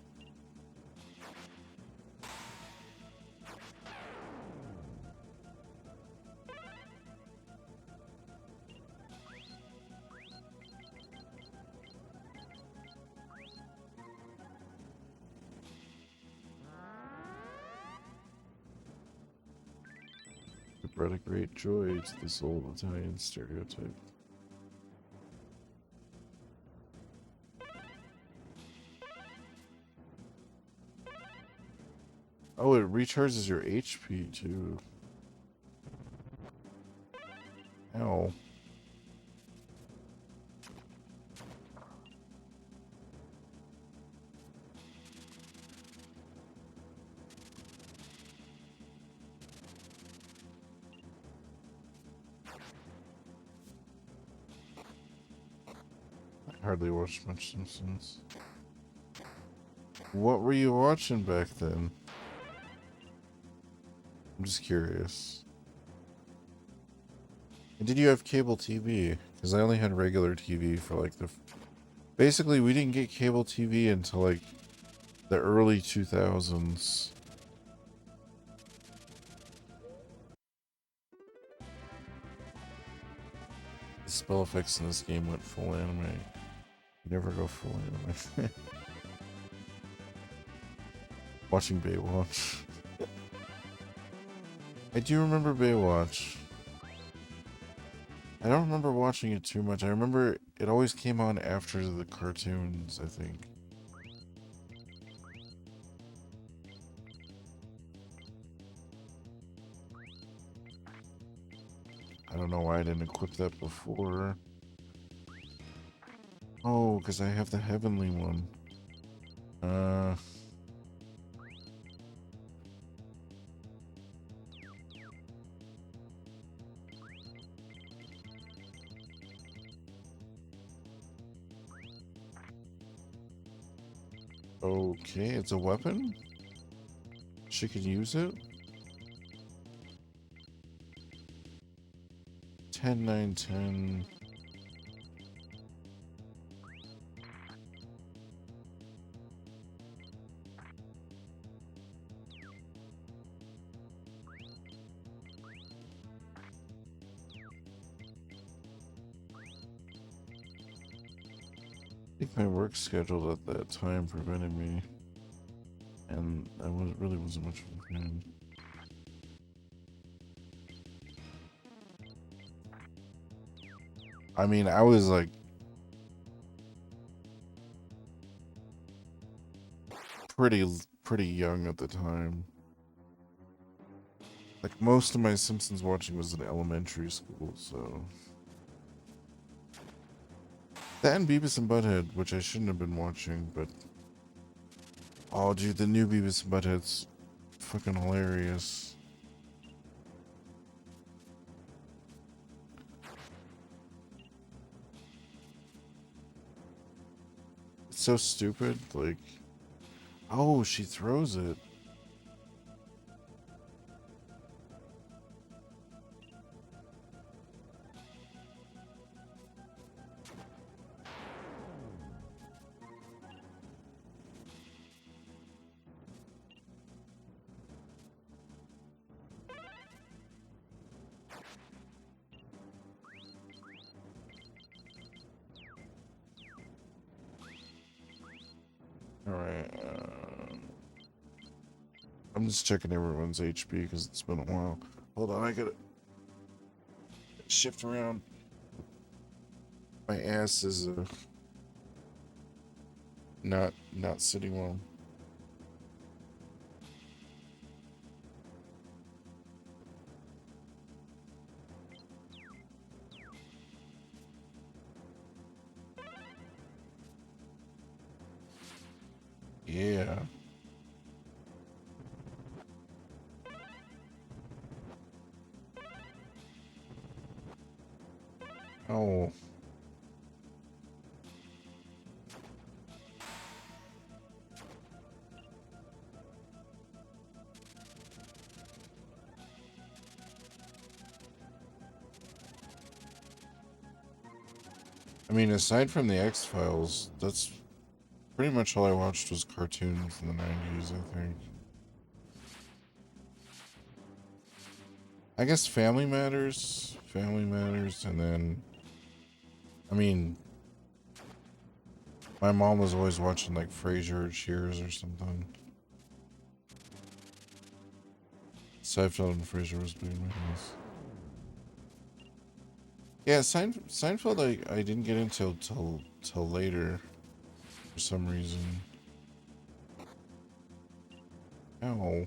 brought a great joy to this old Italian stereotype. Oh, it recharges your HP too. Ow. I hardly watched much Simpsons. What were you watching back then? I'm just curious. And did you have cable TV? Because I only had regular TV for like the... Basically, we didn't get cable TV until like the early 2000s. The spell effects in this game went full anime. You never go full anime. Watching Baywatch. I do remember Baywatch. I don't remember watching it too much. I remember it always came on after the cartoons, I think. I don't know why I didn't equip that before. Oh, because I have the heavenly one. Okay, it's a weapon? She can use it? 10, 9, 10. I think my work schedule at that time prevented me, and I really wasn't much of a fan. I mean, I was like pretty young at the time. Like most of my Simpsons watching was in elementary school, so. That and Beavis and Butthead, which I shouldn't have been watching, but... Oh, dude, the new Beavis and Butthead's fucking hilarious. It's so stupid, like... Oh, she throws it. Alright, I'm just checking everyone's HP because it's been a while. Hold on, I gotta shift around. My ass is not sitting well. Yeah. Oh. I mean, aside from the X-Files, that's pretty much all I watched was cartoons in the 90s, I think. I guess Family Matters, and then, I mean, my mom was always watching like Frasier or Cheers or something. Seinfeld and Frasier was doing my house. Yeah, Seinfeld I didn't get into till later for some reason. Ow.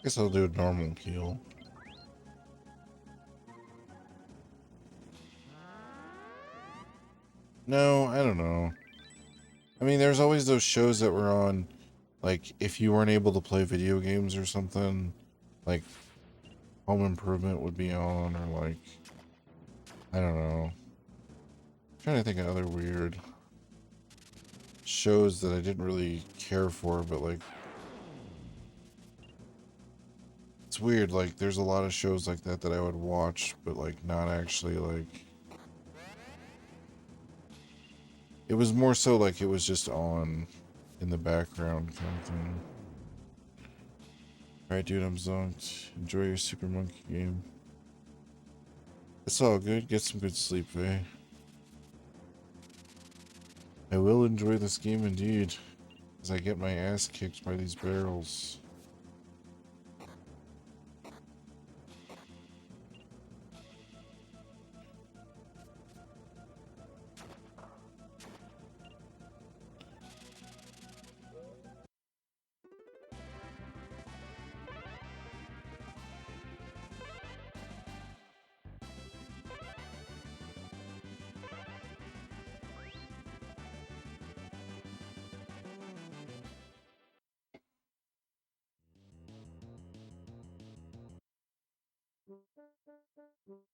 Guess I'll do a normal kill. No, I don't know. I mean, there's always those shows that were on, like, if you weren't able to play video games or something, like, Home Improvement would be on, or like, I don't know. I'm trying to think of other weird shows that I didn't really care for, but like, it's weird, like, there's a lot of shows like that that I would watch, but like, not actually, like, it was more so like it was just on in the background kind of thing. Alright, dude, I'm zonked. Enjoy your Super Monkey game. It's all good. Get some good sleep, eh? I will enjoy this game indeed, as I get my ass kicked by these barrels.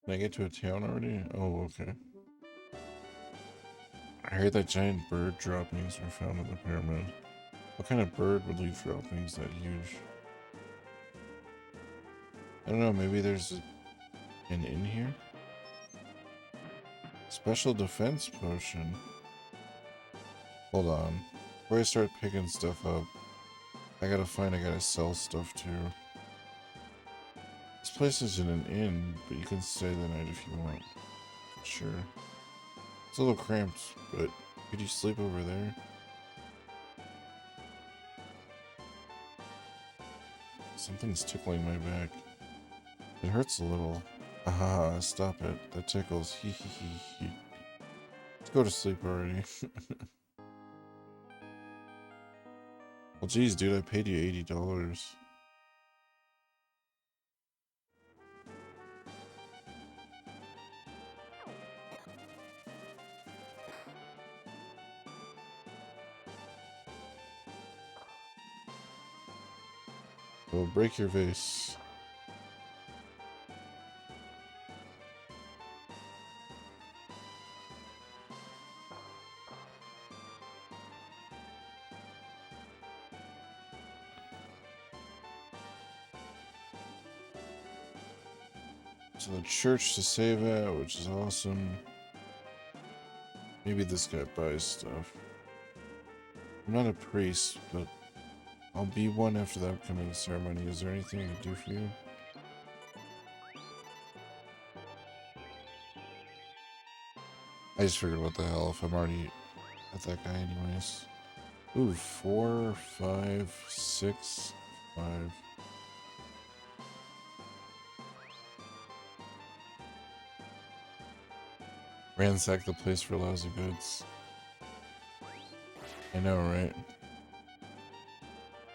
Can I get to a town already? Oh, okay. I heard that giant bird droppings were found in the pyramid. What kind of bird would leave droppings that huge? I don't know, maybe there's an inn here? Special defense potion. Hold on. Before I start picking stuff up, I gotta sell stuff too. This place isn't an inn, but you can stay the night if you want. Sure. It's a little cramped, but could you sleep over there? Something's tickling my back. It hurts a little. Ah, stop it. That tickles. Hee hee hee hee. Let's go to sleep already. Well, geez, dude, I paid you $80. Well, break your vase. To the church to save at, which is awesome. Maybe this guy buys stuff. I'm not a priest, but I'll be one after the upcoming ceremony. Is there anything I can do for you? I just figured, what the hell, if I'm already at that guy anyways. Ooh, 4, 5, 6, 5. Ransack the place for lousy goods. I know, right?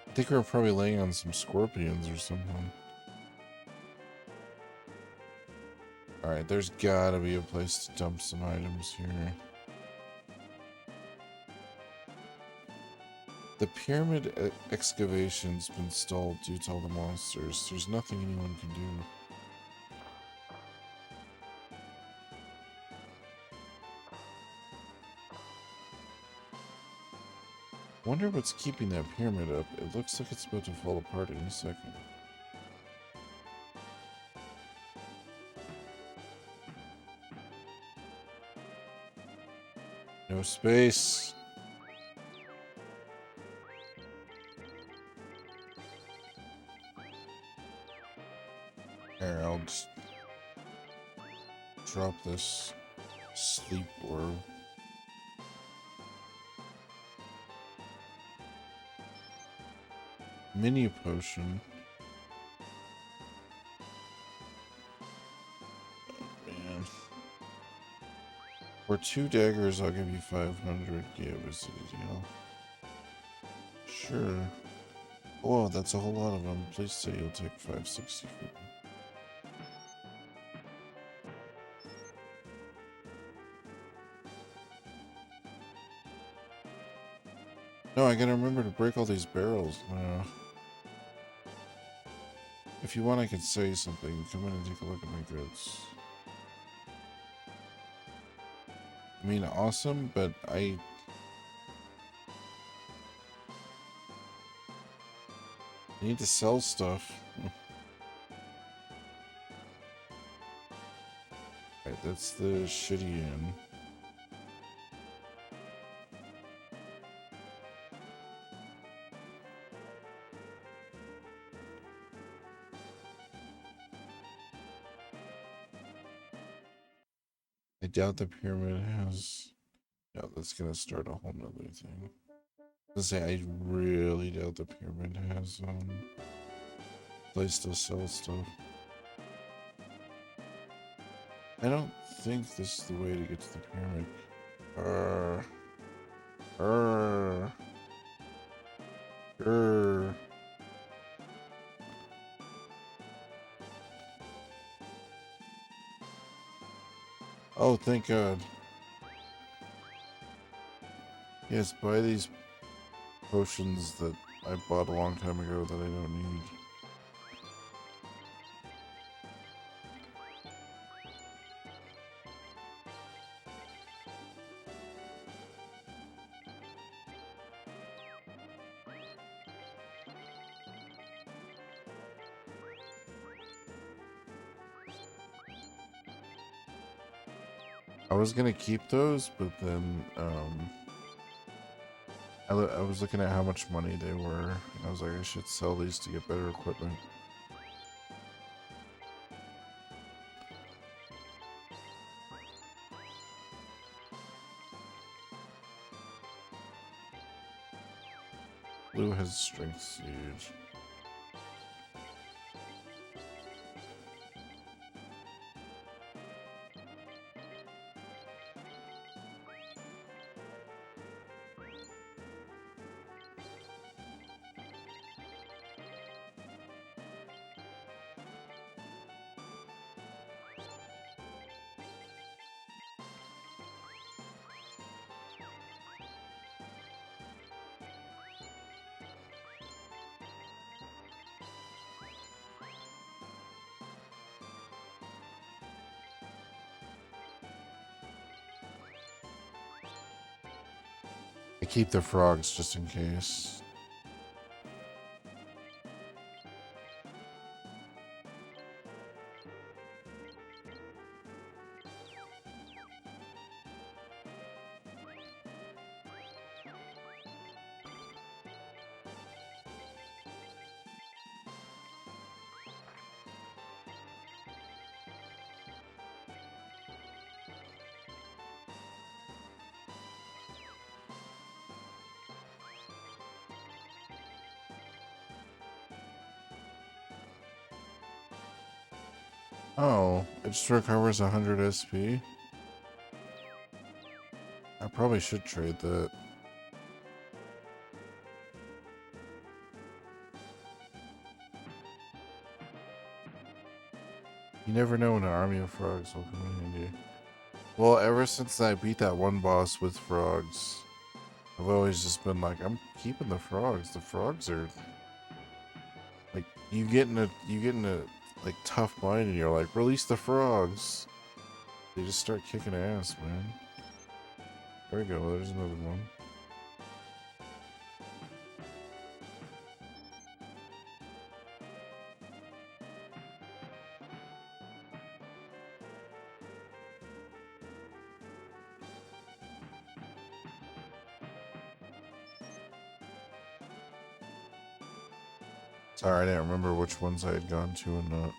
I think we're probably laying on some scorpions or something. Alright, there's gotta be a place to dump some items here. The pyramid excavation's been stalled due to all the monsters. There's nothing anyone can do. Wonder what's keeping that pyramid up. It looks like it's about to fall apart any second. No space. Here, I'll just drop this sleep orb. Mini potion. Oh, man. For 2 daggers, I'll give you 500. Yeah, what's the deal? Sure. Oh, that's a whole lot of them. Please say you'll take 560 for them. No, I gotta remember to break all these barrels. If you want, I can say something. Come in and take a look at my goods. I mean, awesome, but I need to sell stuff. Alright, that's the shitty inn. I doubt the pyramid has... Yeah, that's gonna start a whole nother thing. I say, I really doubt the pyramid has, place to sell stuff. I don't think this is the way to get to the pyramid. Oh, thank God. Yes, buy these potions that I bought a long time ago that I don't need. I was gonna keep those, but then I was looking at how much money they were, and I was like, I should sell these to get better equipment. Blue has strength siege. I keep the frogs just in case. Oh, it just recovers 100 SP. I probably should trade that. You never know when an army of frogs will come in handy. Well, ever since I beat that one boss with frogs, I've always just been like, I'm keeping the frogs. The frogs are like, you get in a like tough bind and you're like, release the frogs. They just start kicking ass, man. There we go, there's another one. Sorry, I didn't remember which ones I had gone to and not.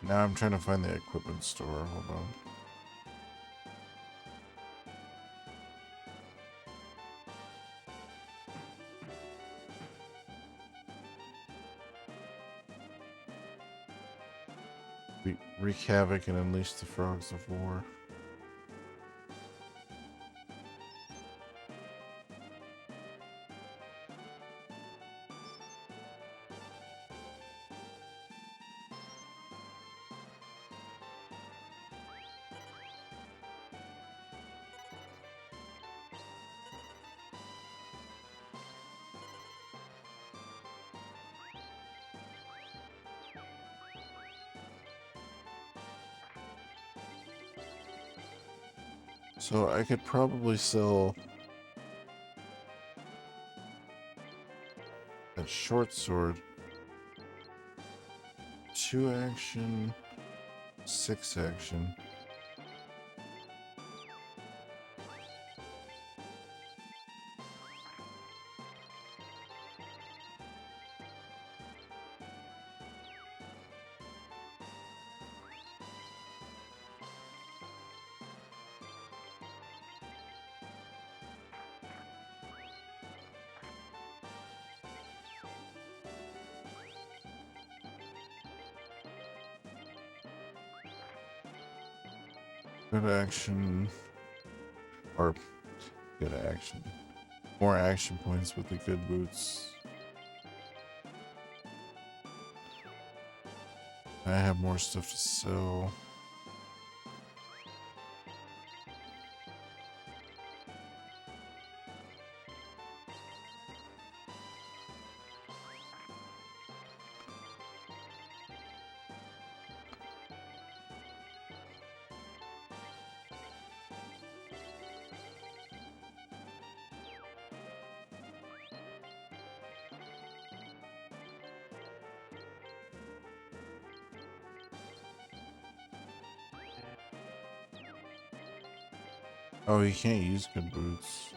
Now I'm trying to find the equipment store. Hold on. Wreak havoc and unleash the frogs of war. So I could probably sell that short sword, 2 action, 6 action. Good action, or good action. More action points with the good boots. I have more stuff to sell. Oh, you can't use good boots.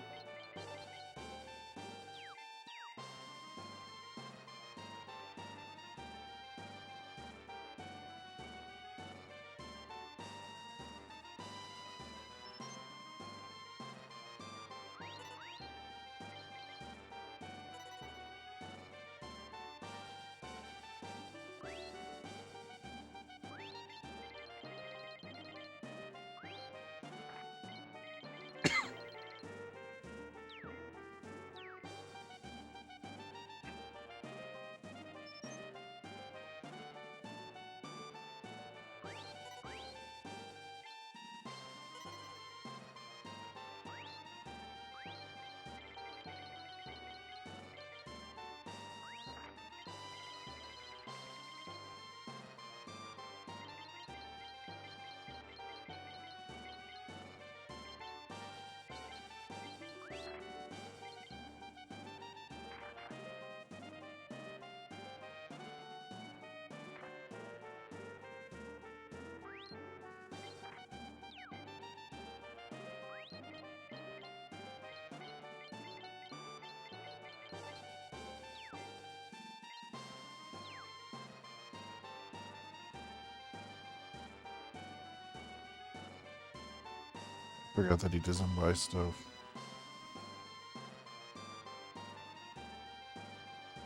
Forgot that he doesn't buy stuff.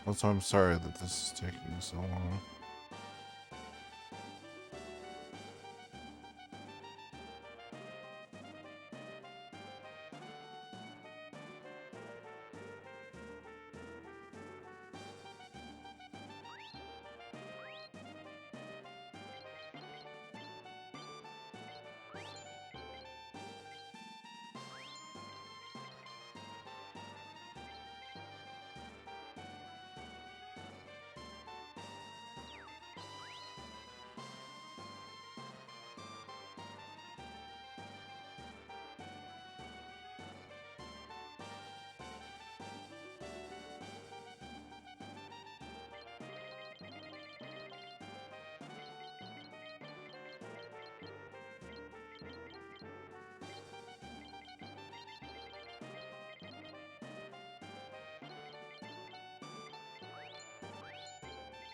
Also, I'm sorry that this is taking so long.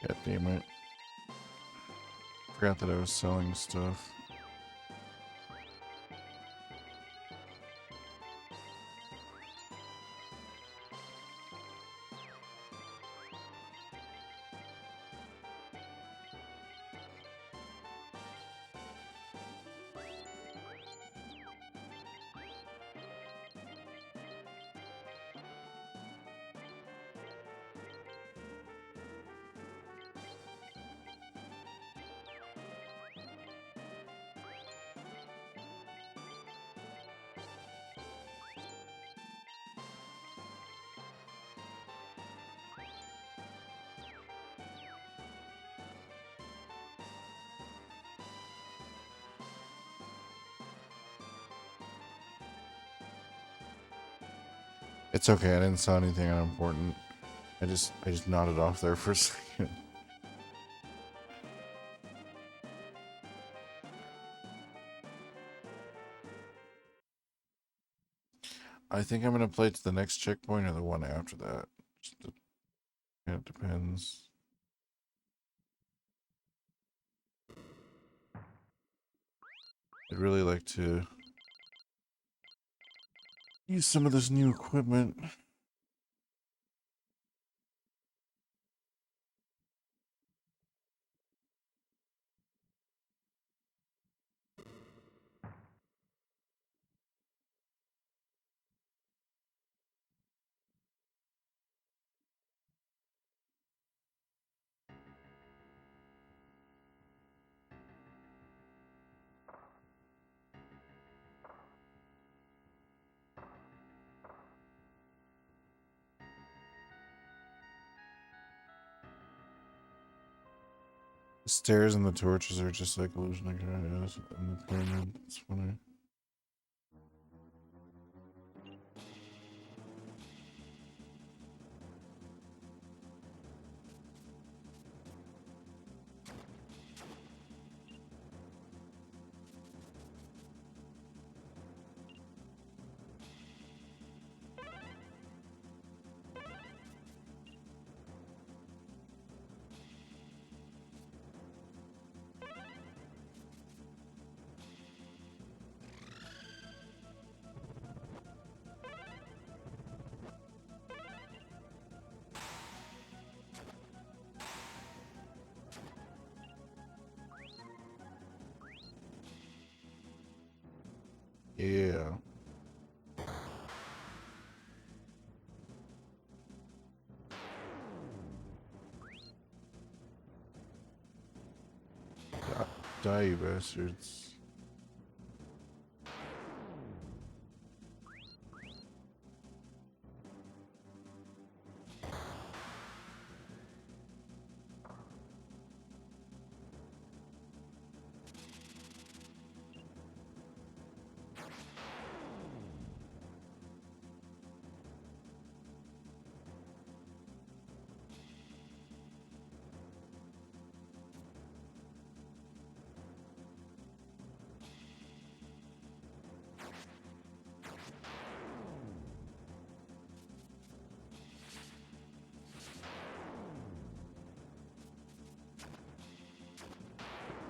God damn it. Forgot that I was selling stuff. It's okay, I didn't sell anything unimportant. I just nodded off there for a second. I think I'm gonna play to the next checkpoint or the one after that. It depends. I'd really like to use some of this new equipment. The stairs and the torches are just like illusion guys in the pyramid. It's funny. Yeah. Die, you bastards.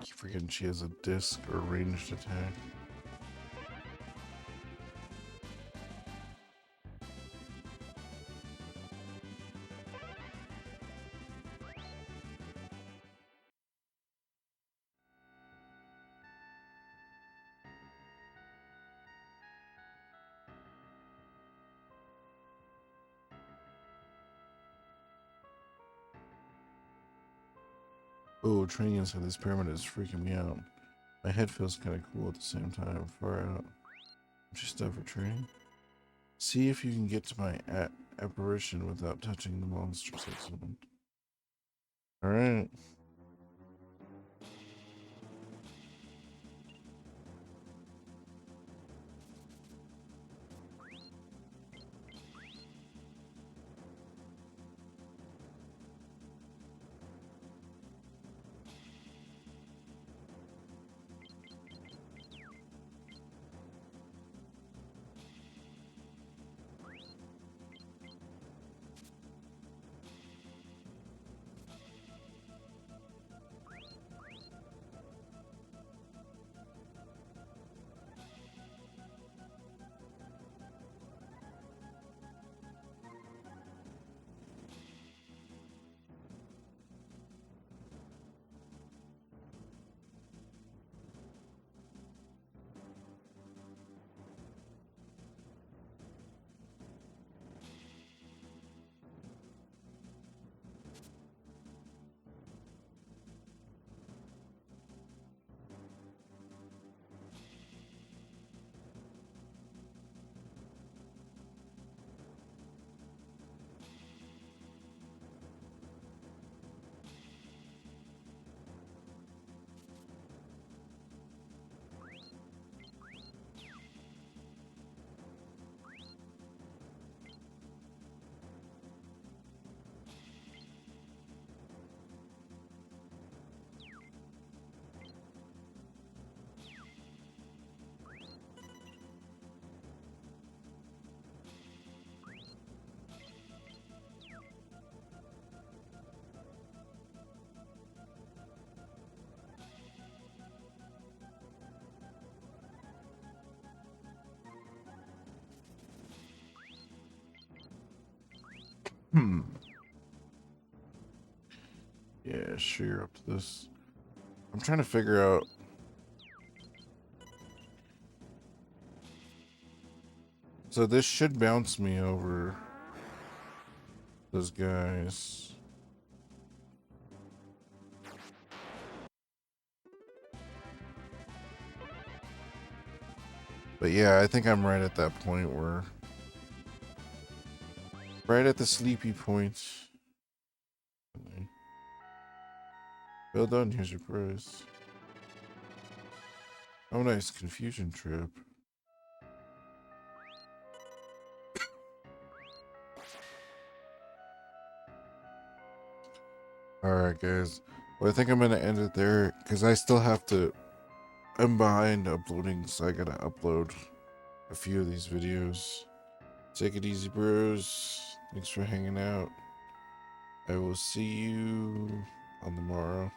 Keep forgetting she has a disc or ranged attack. Oh, training inside this pyramid is freaking me out. My head feels kind of cool at the same time. Far out. Just stuff for training. See if you can get to my apparition without touching the monsters. Excellent. Alright. Yeah, sure, you're up to this. I'm trying to figure out. So this should bounce me over those guys. But yeah, I think I'm right at that point where... Right at the sleepy point. Well done, here's your prize. Oh, nice confusion trip. Alright, guys. Well, I think I'm gonna end it there because I still have to. I'm behind uploading, so I gotta upload a few of these videos. Take it easy, bros. Thanks for hanging out. I will see you on the morrow.